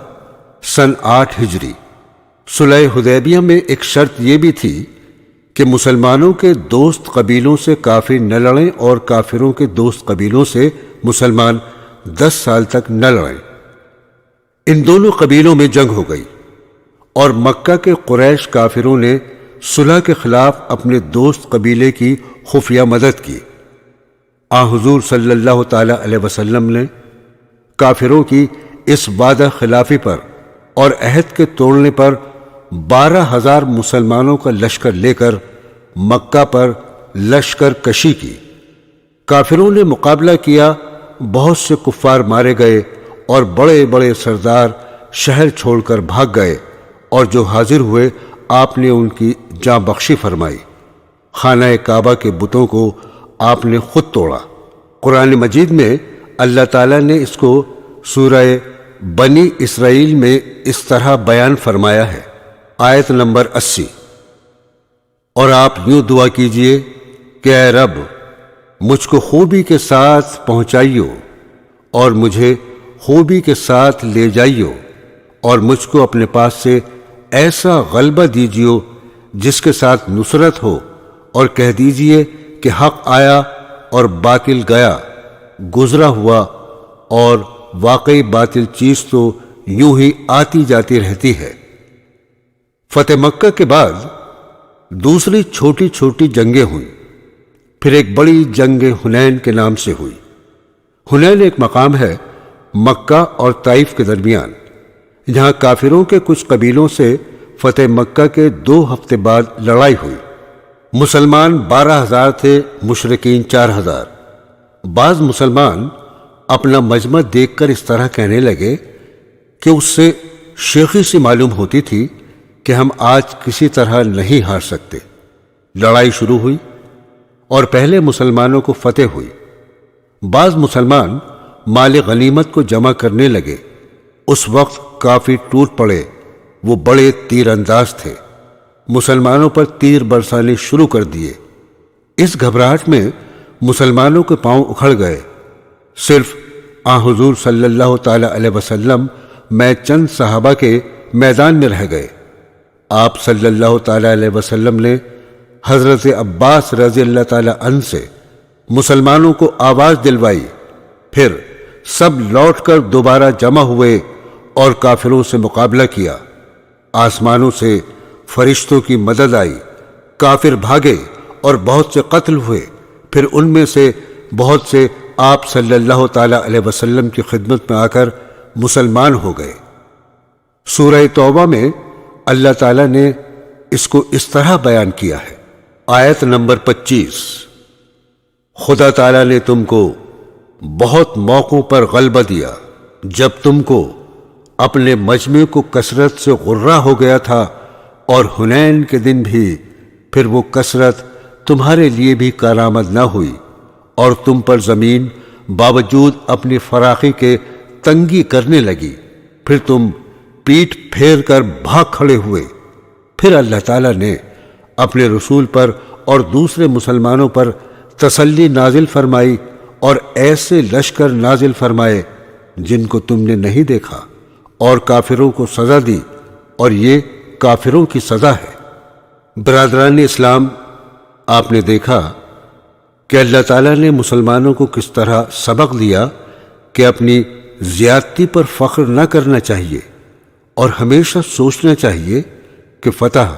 سن 8 ہجری۔ صلح حدیبیہ میں ایک شرط یہ بھی تھی کہ مسلمانوں کے دوست قبیلوں سے کافر نہ لڑیں اور کافروں کے دوست قبیلوں سے مسلمان 10 سال تک نہ لڑیں۔ ان دونوں قبیلوں میں جنگ ہو گئی اور مکہ کے قریش کافروں نے صلح کے خلاف اپنے دوست قبیلے کی خفیہ مدد کی۔ حضور صلی اللہ تعالی علیہ وسلم نے کافروں کی اس وعدہ خلافی پر اور عہد کے توڑنے پر 12,000 مسلمانوں کا لشکر لے کر مکہ پر لشکر کشی کی۔ کافروں نے مقابلہ کیا، بہت سے کفار مارے گئے اور بڑے بڑے سردار شہر چھوڑ کر بھاگ گئے، اور جو حاضر ہوئے آپ نے ان کی جاں بخشی فرمائی۔ خانہ کعبہ کے بتوں کو آپ نے خود توڑا۔ قرآن مجید میں اللہ تعالیٰ نے اس کو سورہ بنی اسرائیل میں اس طرح بیان فرمایا ہے، آیت نمبر 80۔ اور آپ یوں دعا کیجئے کہ اے رب، مجھ کو خوبی کے ساتھ پہنچائیو اور مجھے خوبی کے ساتھ لے جائیو، اور مجھ کو اپنے پاس سے ایسا غلبہ دیجیو جس کے ساتھ نصرت ہو، اور کہہ دیجئے کہ حق آیا اور باطل گیا، گزرا ہوا، اور واقعی باطل چیز تو یوں ہی آتی جاتی رہتی ہے۔ فتح مکہ کے بعد دوسری چھوٹی چھوٹی جنگیں ہوئیں، پھر ایک بڑی جنگ حنین کے نام سے ہوئی۔ حنین ایک مقام ہے مکہ اور طائف کے درمیان، جہاں کافروں کے کچھ قبیلوں سے فتح مکہ کے 2 ہفتے بعد لڑائی ہوئی۔ مسلمان 12,000 تھے، مشرکین 4,000۔ بعض مسلمان اپنا مجمع دیکھ کر اس طرح کہنے لگے کہ اس سے شیخی سی معلوم ہوتی تھی کہ ہم آج کسی طرح نہیں ہار سکتے۔ لڑائی شروع ہوئی اور پہلے مسلمانوں کو فتح ہوئی۔ بعض مسلمان مال غنیمت کو جمع کرنے لگے۔ اس وقت کافی ٹوٹ پڑے، وہ بڑے تیر انداز تھے، مسلمانوں پر تیر برسانے شروع کر دیے۔ اس گھبراہٹ میں مسلمانوں کے پاؤں اکھڑ گئے۔ صرف حضور صلی اللہ تعالی علیہ وسلم میں چند صحابہ کے میدان میں رہ گئے۔ آپ صلی اللہ تعالی علیہ وسلم نے حضرت عباس رضی اللہ تعالی عنہ سے مسلمانوں کو آواز دلوائی، پھر سب لوٹ کر دوبارہ جمع ہوئے اور کافروں سے مقابلہ کیا۔ آسمانوں سے فرشتوں کی مدد آئی، کافر بھاگے اور بہت سے قتل ہوئے، پھر ان میں سے بہت سے آپ صلی اللہ تعالی علیہ وسلم کی خدمت میں آ کر مسلمان ہو گئے۔ سورہ توبہ میں اللہ تعالیٰ نے اس کو اس طرح بیان کیا ہے، آیت نمبر 25۔ خدا تعالیٰ نے تم کو بہت موقعوں پر غلبہ دیا جب تم کو اپنے مجمع کو کثرت سے غرہ ہو گیا تھا، اور حنین کے دن بھی پھر وہ کثرت تمہارے لیے بھی کارآمد نہ ہوئی، اور تم پر زمین باوجود اپنی فراخی کے تنگی کرنے لگی، پھر تم پیٹھ پھیر کر بھاگ کھڑے ہوئے۔ پھر اللہ تعالیٰ نے اپنے رسول پر اور دوسرے مسلمانوں پر تسلی نازل فرمائی اور ایسے لشکر نازل فرمائے جن کو تم نے نہیں دیکھا، اور کافروں کو سزا دی، اور یہ کافروں کی سزا ہے۔ برادران اسلام، آپ نے دیکھا کہ اللہ تعالیٰ نے مسلمانوں کو کس طرح سبق دیا کہ اپنی زیادتی پر فخر نہ کرنا چاہیے، اور ہمیشہ سوچنا چاہیے کہ فتح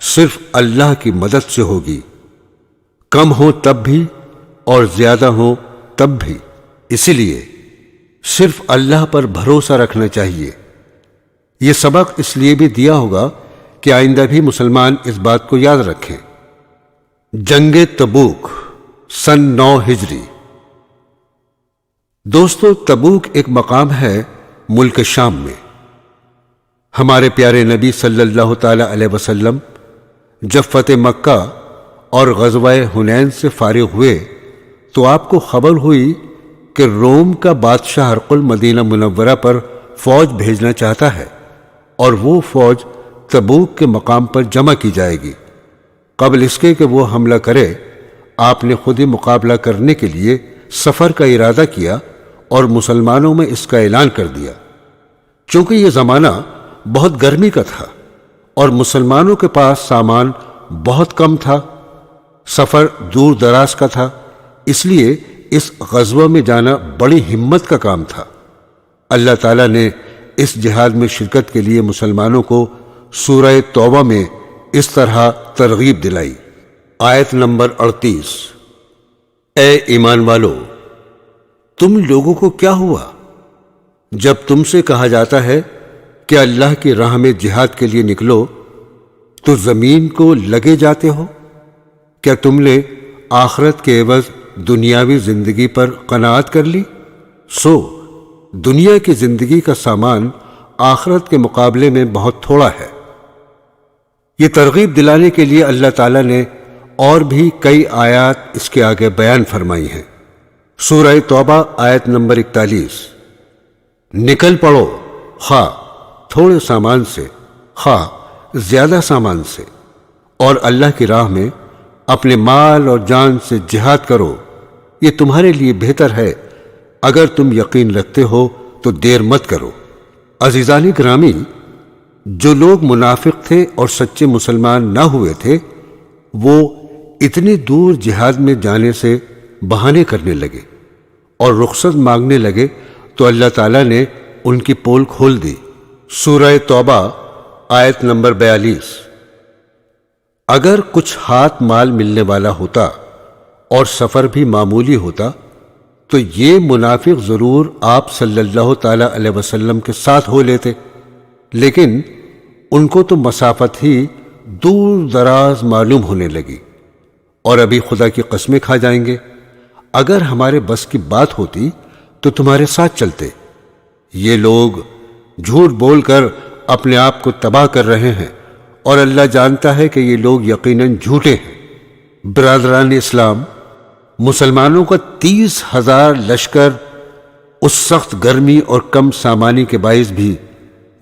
صرف اللہ کی مدد سے ہوگی، کم ہو تب بھی اور زیادہ ہو تب بھی۔ اسی لیے صرف اللہ پر بھروسہ رکھنا چاہیے۔ یہ سبق اس لیے بھی دیا ہوگا کہ آئندہ بھی مسلمان اس بات کو یاد رکھیں۔ جنگ تبوک سن 9 ہجری۔ دوستو، تبوک ایک مقام ہے ملک شام میں۔ ہمارے پیارے نبی صلی اللہ تعالی علیہ وسلم جب فتح مکہ اور غزوہ حنین سے فارغ ہوئے تو آپ کو خبر ہوئی کہ روم کا بادشاہ ہرقل مدینہ منورہ پر فوج بھیجنا چاہتا ہے، اور وہ فوج تبوک کے مقام پر جمع کی جائے گی۔ قبل اس کے کہ وہ حملہ کرے، آپ نے خود ہی مقابلہ کرنے کے لیے سفر کا ارادہ کیا اور مسلمانوں میں اس کا اعلان کر دیا۔ چونکہ یہ زمانہ بہت گرمی کا تھا اور مسلمانوں کے پاس سامان بہت کم تھا، سفر دور دراز کا تھا، اس لیے اس غزوہ میں جانا بڑی ہمت کا کام تھا۔ اللہ تعالیٰ نے اس جہاد میں شرکت کے لیے مسلمانوں کو سورہ توبہ میں اس طرح ترغیب دلائی۔ آیت نمبر 38۔ اے ایمان والو، تم لوگوں کو کیا ہوا جب تم سے کہا جاتا ہے کہ اللہ کی راہ میں جہاد کے لیے نکلو تو زمین کو لگے جاتے ہو؟ کیا تم نے آخرت کے عوض دنیاوی زندگی پر قناعت کر لی؟ سو دنیا کی زندگی کا سامان آخرت کے مقابلے میں بہت تھوڑا ہے۔ یہ ترغیب دلانے کے لیے اللہ تعالیٰ نے اور بھی کئی آیات اس کے آگے بیان فرمائی ہیں۔ سورہ توبہ آیت نمبر 41۔ نکل پڑو، خواہ تھوڑے سامان سے خواہ زیادہ سامان سے، اور اللہ کی راہ میں اپنے مال اور جان سے جہاد کرو، یہ تمہارے لیے بہتر ہے اگر تم یقین رکھتے ہو تو دیر مت کرو۔ عزیزان گرامی، جو لوگ منافق تھے اور سچے مسلمان نہ ہوئے تھے وہ اتنی دور جہاد میں جانے سے بہانے کرنے لگے اور رخصت مانگنے لگے تو اللہ تعالیٰ نے ان کی پول کھول دی۔ سورہ توبہ آیت نمبر 42۔ اگر کچھ ہاتھ مال ملنے والا ہوتا اور سفر بھی معمولی ہوتا تو یہ منافق ضرور آپ صلی اللہ تعالی علیہ وسلم کے ساتھ ہو لیتے، لیکن ان کو تو مسافت ہی دور دراز معلوم ہونے لگی اور ابھی خدا کی قسمیں کھا جائیں گے، اگر ہمارے بس کی بات ہوتی تو تمہارے ساتھ چلتے۔ یہ لوگ جھوٹ بول کر اپنے آپ کو تباہ کر رہے ہیں اور اللہ جانتا ہے کہ یہ لوگ یقیناً جھوٹے ہیں۔ برادران اسلام، مسلمانوں کا 30,000 لشکر اس سخت گرمی اور کم سامانی کے باعث بھی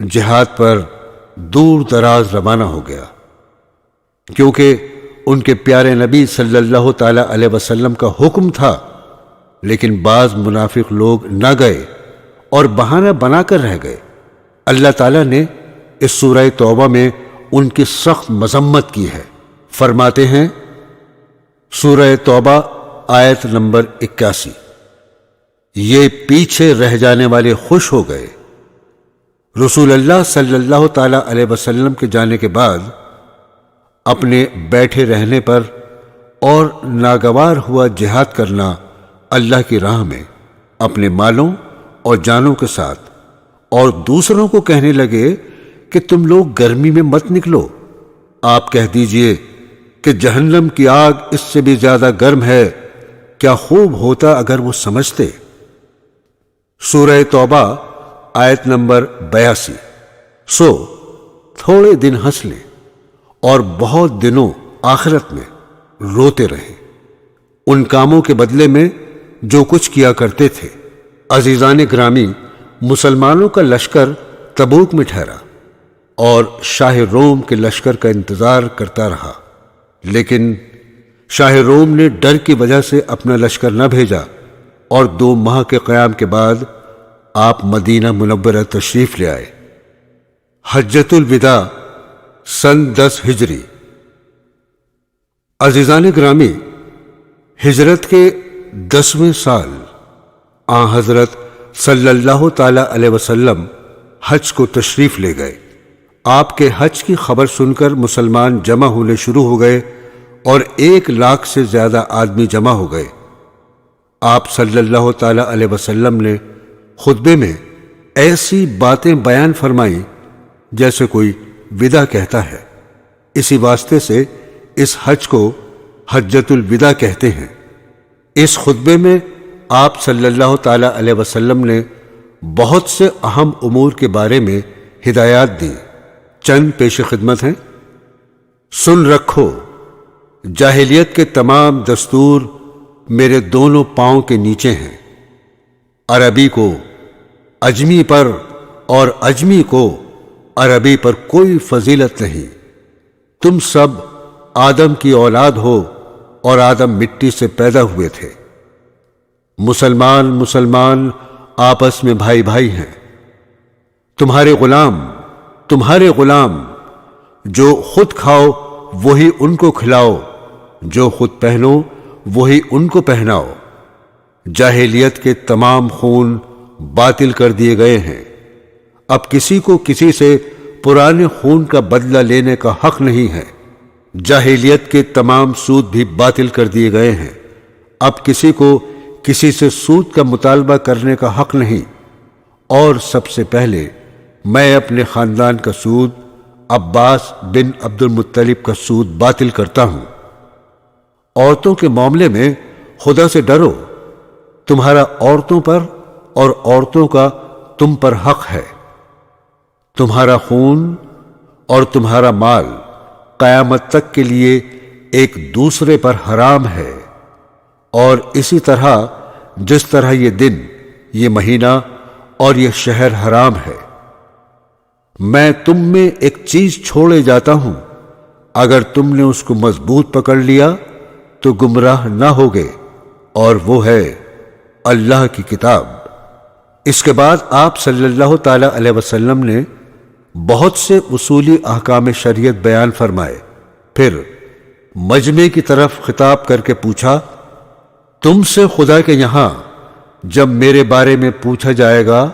جہاد پر دور دراز روانہ ہو گیا، کیونکہ ان کے پیارے نبی صلی اللہ تعالی علیہ وسلم کا حکم تھا، لیکن بعض منافق لوگ نہ گئے اور بہانہ بنا کر رہ گئے۔ اللہ تعالیٰ نے اس سورہ توبہ میں ان کی سخت مذمت کی ہے۔ فرماتے ہیں سورہ توبہ آیت نمبر 81۔ یہ پیچھے رہ جانے والے خوش ہو گئے۔ رسول اللہ صلی اللہ تعالی علیہ وسلم کے جانے کے بعد اپنے بیٹھے رہنے پر اور ناگوار ہوا جہاد کرنا اللہ کی راہ میں اپنے مالوں اور جانوں کے ساتھ، اور دوسروں کو کہنے لگے کہ تم لوگ گرمی میں مت نکلو، آپ کہہ دیجئے کہ جہنم کی آگ اس سے بھی زیادہ گرم ہے، کیا خوب ہوتا اگر وہ سمجھتے۔ سورہ توبہ آیت نمبر 82۔ سو تھوڑے دن ہنس لیں اور بہت دنوں آخرت میں روتے رہیں ان کاموں کے بدلے میں جو کچھ کیا کرتے تھے۔ عزیزان گرامی، مسلمانوں کا لشکر تبوک میں ٹھہرا اور شاہ روم کے لشکر کا انتظار کرتا رہا، لیکن شاہ روم نے ڈر کی وجہ سے اپنا لشکر نہ بھیجا اور 2 ماہ کے قیام کے بعد آپ مدینہ منورہ تشریف لے آئے۔ حجۃ الوداع سن 10 ہجری۔ عزیزان گرامی، ہجرت کے 10ویں سال آن حضرت صلی اللہ تعالی علیہ وسلم حج کو تشریف لے گئے۔ آپ کے حج کی خبر سن کر مسلمان جمع ہونے شروع ہو گئے اور 1 لاکھ سے زیادہ آدمی جمع ہو گئے۔ آپ صلی اللہ تعالی علیہ وسلم نے خطبے میں ایسی باتیں بیان فرمائیں جیسے کوئی وداع کہتا ہے۔ اسی واسطے سے اس حج کو حجۃ الوداع کہتے ہیں۔ اس خطبے میں آپ صلی اللہ تعالی علیہ وسلم نے بہت سے اہم امور کے بارے میں ہدایات دی۔ چند پیش خدمت ہیں۔ سن رکھو، جاہلیت کے تمام دستور میرے دونوں پاؤں کے نیچے ہیں۔ عربی کو اجمی پر اور اجمی کو عربی پر کوئی فضیلت نہیں۔ تم سب آدم کی اولاد ہو اور آدم مٹی سے پیدا ہوئے تھے۔ مسلمان آپس میں بھائی بھائی ہیں۔ تمہارے غلام تمہارے غلام جو خود کھاؤ وہی ان کو کھلاؤ، جو خود پہنو وہی ان کو پہناؤ۔ جاہلیت کے تمام خون باطل کر دیے گئے ہیں، اب کسی کو کسی سے پرانے خون کا بدلہ لینے کا حق نہیں ہے۔ جاہلیت کے تمام سود بھی باطل کر دیے گئے ہیں، اب کسی کو کسی سے سود کا مطالبہ کرنے کا حق نہیں۔ اور سب سے پہلے میں اپنے خاندان کا سود، عباس بن عبد المطلب کا سود باطل کرتا ہوں۔ عورتوں کے معاملے میں خدا سے ڈرو، تمہارا عورتوں پر اور عورتوں کا تم پر حق ہے۔ تمہارا خون اور تمہارا مال قیامت تک کے لیے ایک دوسرے پر حرام ہے، اور اسی طرح جس طرح یہ دن، یہ مہینہ اور یہ شہر حرام ہے۔ میں تم میں ایک چیز چھوڑے جاتا ہوں، اگر تم نے اس کو مضبوط پکڑ لیا تو گمراہ نہ ہوگے، اور وہ ہے اللہ کی کتاب۔ اس کے بعد آپ صلی اللہ تعالی علیہ وسلم نے بہت سے اصولی احکام شریعت بیان فرمائے، پھر مجمع کی طرف خطاب کر کے پوچھا، تم سے خدا کے یہاں جب میرے بارے میں پوچھا جائے گا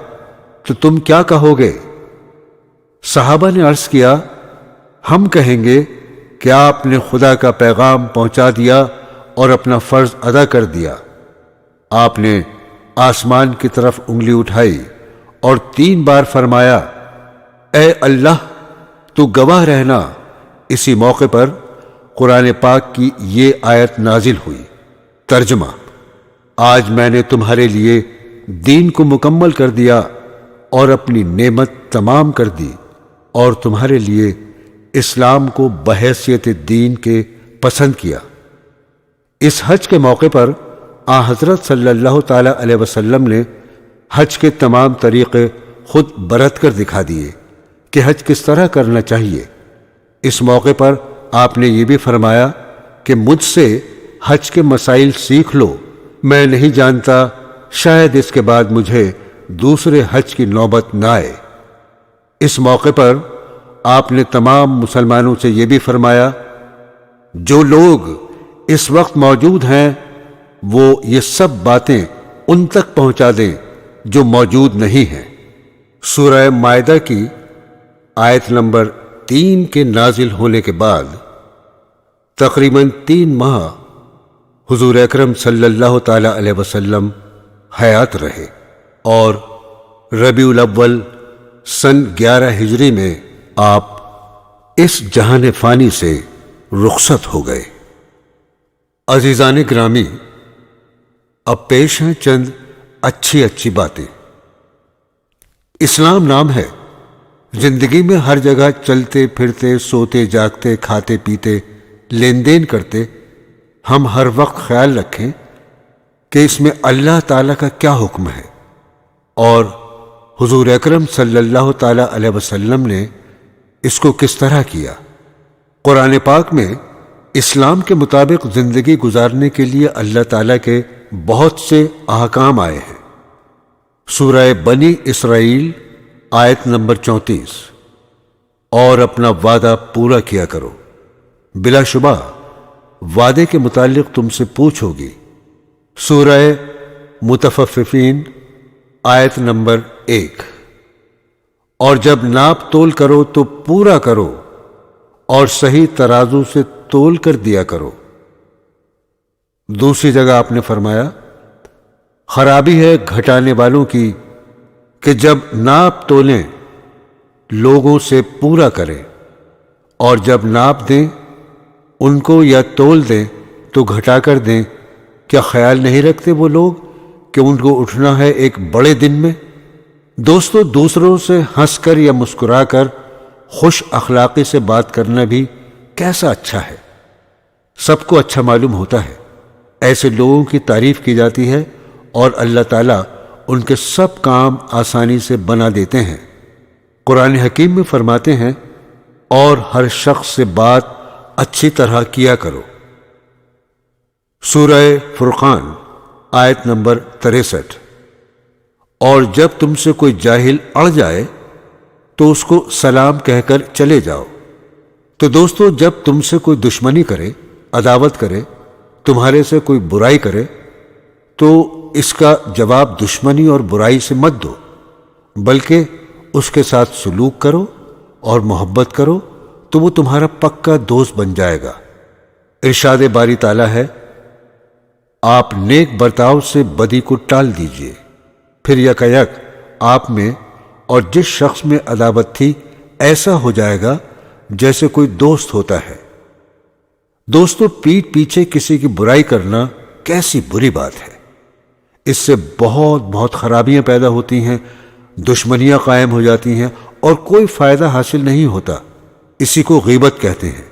تو تم کیا کہو گے؟ صحابہ نے عرض کیا، ہم کہیں گے کہ آپ نے خدا کا پیغام پہنچا دیا اور اپنا فرض ادا کر دیا۔ آپ نے آسمان کی طرف انگلی اٹھائی اور 3 بار فرمایا، اے اللہ تو گواہ رہنا۔ اسی موقع پر قرآن پاک کی یہ آیت نازل ہوئی۔ ترجمہ: آج میں نے تمہارے لیے دین کو مکمل کر دیا اور اپنی نعمت تمام کر دی، اور تمہارے لیے اسلام کو بحیثیت دین کے پسند کیا۔ اس حج کے موقع پر حضرت صلی اللہ تعالی علیہ وسلم نے حج کے تمام طریقے خود برت کر دکھا دیے کہ حج کس طرح کرنا چاہیے۔ اس موقع پر آپ نے یہ بھی فرمایا کہ مجھ سے حج کے مسائل سیکھ لو، میں نہیں جانتا شاید اس کے بعد مجھے دوسرے حج کی نوبت نہ آئے۔ اس موقع پر آپ نے تمام مسلمانوں سے یہ بھی فرمایا، جو لوگ اس وقت موجود ہیں وہ یہ سب باتیں ان تک پہنچا دیں جو موجود نہیں ہیں۔ سورہ مائدہ کی آیت نمبر 3 کے نازل ہونے کے بعد تقریباً 3 ماہ حضور اکرم صلی اللہ تعالی علیہ وسلم حیات رہے، اور ربیع الاول سن 11 ہجری میں آپ اس جہان فانی سے رخصت ہو گئے۔ عزیزان گرامی، اب پیش ہیں چند اچھی باتیں۔ اسلام نام ہے، زندگی میں ہر جگہ چلتے پھرتے، سوتے جاگتے، کھاتے پیتے، لین دین کرتے ہم ہر وقت خیال رکھیں کہ اس میں اللہ تعالیٰ کا کیا حکم ہے، اور حضور اکرم صلی اللہ تعالی علیہ وسلم نے اس کو کس طرح کیا۔ قرآن پاک میں اسلام کے مطابق زندگی گزارنے کے لیے اللہ تعالیٰ کے بہت سے احکام آئے ہیں۔ سورہ بنی اسرائیل آیت نمبر 34، اور اپنا وعدہ پورا کیا کرو، بلا شبہ وعدے کے متعلق تم سے پوچھ ہوگی۔ سورہ متفففین آیت نمبر 1، اور جب ناپ تول کرو تو پورا کرو اور صحیح ترازو سے تول کر دیا کرو۔ دوسری جگہ آپ نے فرمایا، خرابی ہے گھٹانے والوں کی کہ جب ناپ تولیں لوگوں سے پورا کریں، اور جب ناپ دیں ان کو یا تول دیں تو گھٹا کر دیں۔ کیا خیال نہیں رکھتے وہ لوگ کہ ان کو اٹھنا ہے ایک بڑے دن میں؟ دوستو، دوسروں سے ہنس کر یا مسکرا کر خوش اخلاقی سے بات کرنا بھی کیسا اچھا ہے، سب کو اچھا معلوم ہوتا ہے۔ ایسے لوگوں کی تعریف کی جاتی ہے اور اللہ تعالیٰ ان کے سب کام آسانی سے بنا دیتے ہیں۔ قرآن حکیم میں فرماتے ہیں، اور ہر شخص سے بات اچھی طرح کیا کرو۔ سورہ فرقان آیت نمبر 63، اور جب تم سے کوئی جاہل اڑ جائے تو اس کو سلام کہہ کر چلے جاؤ۔ تو دوستو، جب تم سے کوئی دشمنی کرے، عداوت کرے، تمہارے سے کوئی برائی کرے، تو اس کا جواب دشمنی اور برائی سے مت دو، بلکہ اس کے ساتھ سلوک کرو اور محبت کرو، تو وہ تمہارا پکا دوست بن جائے گا۔ ارشاد باری تعالیٰ ہے، آپ نیک برتاؤ سے بدی کو ٹال دیجئے، پھر یکایک آپ میں اور جس شخص میں عداوت تھی ایسا ہو جائے گا جیسے کوئی دوست ہوتا ہے۔ دوستو، پیٹھ پیچھے کسی کی برائی کرنا کیسی بری بات ہے۔ اس سے بہت خرابیاں پیدا ہوتی ہیں، دشمنیاں قائم ہو جاتی ہیں اور کوئی فائدہ حاصل نہیں ہوتا۔ اسی کو غیبت کہتے ہیں۔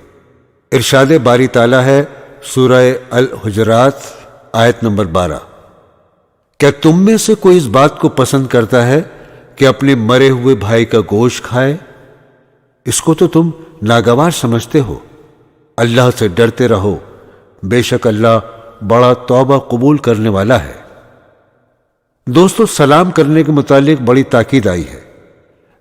ارشاد باری تعالیٰ ہے سورہ الحجرات آیت نمبر 12، کیا تم میں سے کوئی اس بات کو پسند کرتا ہے کہ اپنے مرے ہوئے بھائی کا گوشت کھائے؟ اس کو تو تم ناگوار سمجھتے ہو۔ اللہ سے ڈرتے رہو، بے شک اللہ بڑا توبہ قبول کرنے والا ہے۔ دوستو، سلام کرنے کے متعلق بڑی تاکید آئی ہے۔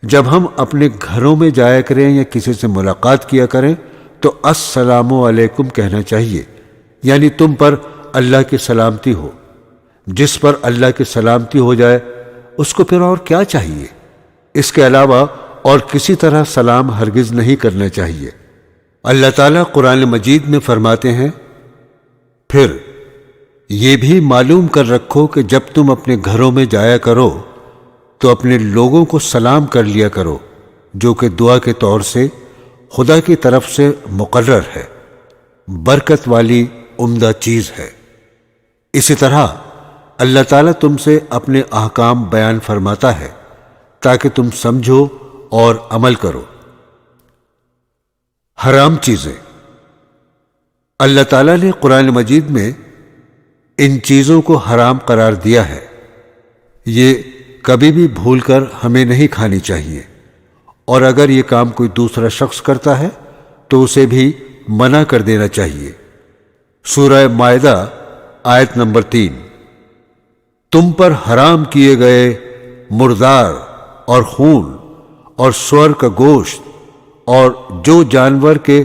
جب ہم اپنے گھروں میں جایا کریں یا کسی سے ملاقات کیا کریں تو السلام علیکم کہنا چاہیے، یعنی تم پر اللہ کی سلامتی ہو۔ جس پر اللہ کی سلامتی ہو جائے اس کو پھر اور کیا چاہیے؟ اس کے علاوہ اور کسی طرح سلام ہرگز نہیں کرنا چاہیے۔ اللہ تعالیٰ قرآن مجید میں فرماتے ہیں، پھر یہ بھی معلوم کر رکھو کہ جب تم اپنے گھروں میں جایا کرو تو اپنے لوگوں کو سلام کر لیا کرو، جو کہ دعا کے طور سے خدا کی طرف سے مقرر ہے، برکت والی عمدہ چیز ہے۔ اسی طرح اللہ تعالیٰ تم سے اپنے احکام بیان فرماتا ہے تاکہ تم سمجھو اور عمل کرو۔ حرام چیزیں، اللہ تعالیٰ نے قرآن مجید میں ان چیزوں کو حرام قرار دیا ہے۔ یہ کبھی بھی بھول کر ہمیں نہیں کھانی چاہیے، اور اگر یہ کام کوئی دوسرا شخص کرتا ہے تو اسے بھی منع کر دینا چاہیے۔ سورہ مائدہ آیت نمبر 3، تم پر حرام کیے گئے مردار اور خون اور سور کا گوشت اور جو جانور کے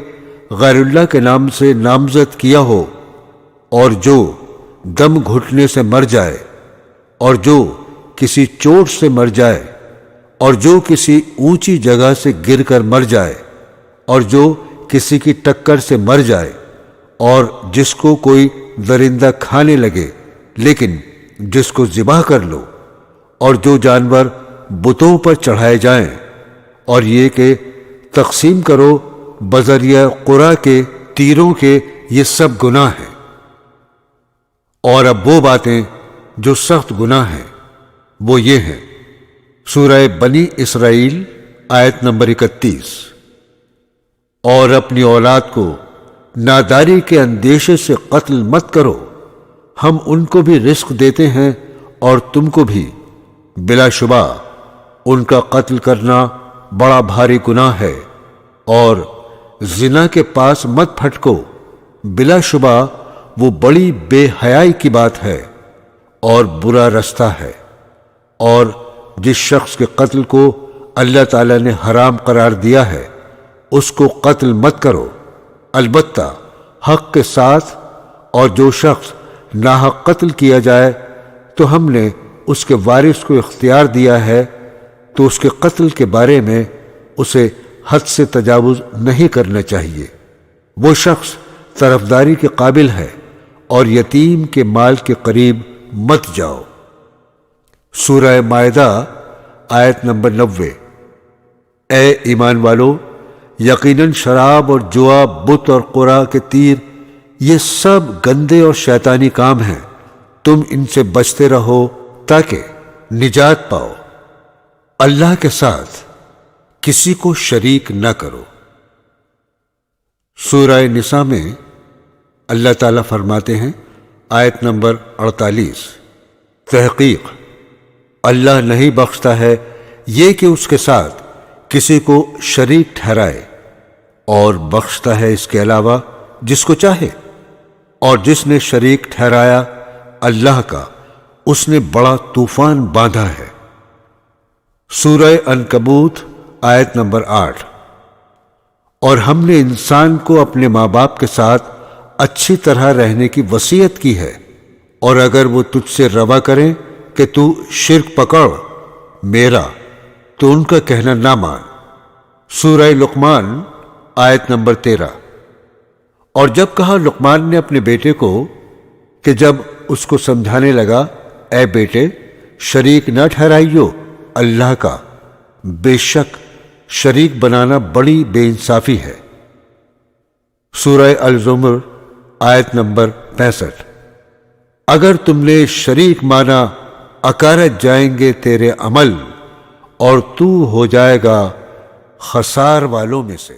غیر اللہ کے نام سے نامزد کیا ہو، اور جو دم گھٹنے سے مر جائے، اور جو کسی چوٹ سے مر جائے، اور جو کسی اونچی جگہ سے گر کر مر جائے، اور جو کسی کی ٹکر سے مر جائے، اور جس کو کوئی درندہ کھانے لگے لیکن جس کو ذبح کر لو، اور جو جانور بتوں پر چڑھائے جائیں، اور یہ کہ تقسیم کرو بذریعہ قرا کے تیروں کے، یہ سب گناہ ہیں۔ اور اب وہ باتیں جو سخت گناہ ہیں وہ یہ ہیں۔ سورہ بنی اسرائیل آیت نمبر 31، اور اپنی اولاد کو ناداری کے اندیشے سے قتل مت کرو، ہم ان کو بھی رزق دیتے ہیں اور تم کو بھی، بلا شبہ ان کا قتل کرنا بڑا بھاری گناہ ہے، اور زنا کے پاس مت پھٹکو، بلا شبہ وہ بڑی بے حیائی کی بات ہے اور برا رستہ ہے۔ اور جس شخص کے قتل کو اللہ تعالیٰ نے حرام قرار دیا ہے اس کو قتل مت کرو، البتہ حق کے ساتھ، اور جو شخص ناحق قتل کیا جائے تو ہم نے اس کے وارث کو اختیار دیا ہے، تو اس کے قتل کے بارے میں اسے حد سے تجاوز نہیں کرنا چاہیے۔ وہ شخص طرفداری کے قابل ہے، اور یتیم کے مال کے قریب مت جاؤ۔ سورہ مائدہ آیت نمبر 90، اے ایمان والو، یقیناً شراب اور جوا، بت اور قرا کے تیر، یہ سب گندے اور شیطانی کام ہیں، تم ان سے بچتے رہو تاکہ نجات پاؤ۔ اللہ کے ساتھ کسی کو شریک نہ کرو۔ سورہ نساء میں اللہ تعالیٰ فرماتے ہیں آیت نمبر 48، تحقیق اللہ نہیں بخشتا ہے یہ کہ اس کے ساتھ کسی کو شریک ٹھہرائے، اور بخشتا ہے اس کے علاوہ جس کو چاہے، اور جس نے شریک ٹھہرایا اللہ کا اس نے بڑا طوفان باندھا ہے۔ سورہ عنکبوت آیت نمبر 8۔ اور ہم نے انسان کو اپنے ماں باپ کے ساتھ اچھی طرح رہنے کی وصیت کی ہے، اور اگر وہ تجھ سے روا کریں کہ تو شرک پکڑ میرا تو ان کا کہنا نہ مان۔ سورہ لقمان آیت نمبر 13۔ اور جب کہا لقمان نے اپنے بیٹے کو کہ جب اس کو سمجھانے لگا، اے بیٹے شریک نہ ٹھہرائیو اللہ کا، بے شک شریک بنانا بڑی بے انصافی ہے۔ سورہ الزمر آیت نمبر 65۔ اگر تم نے شریک مانا اکارت جائیں گے تیرے عمل، اور تو ہو جائے گا خسار والوں میں سے۔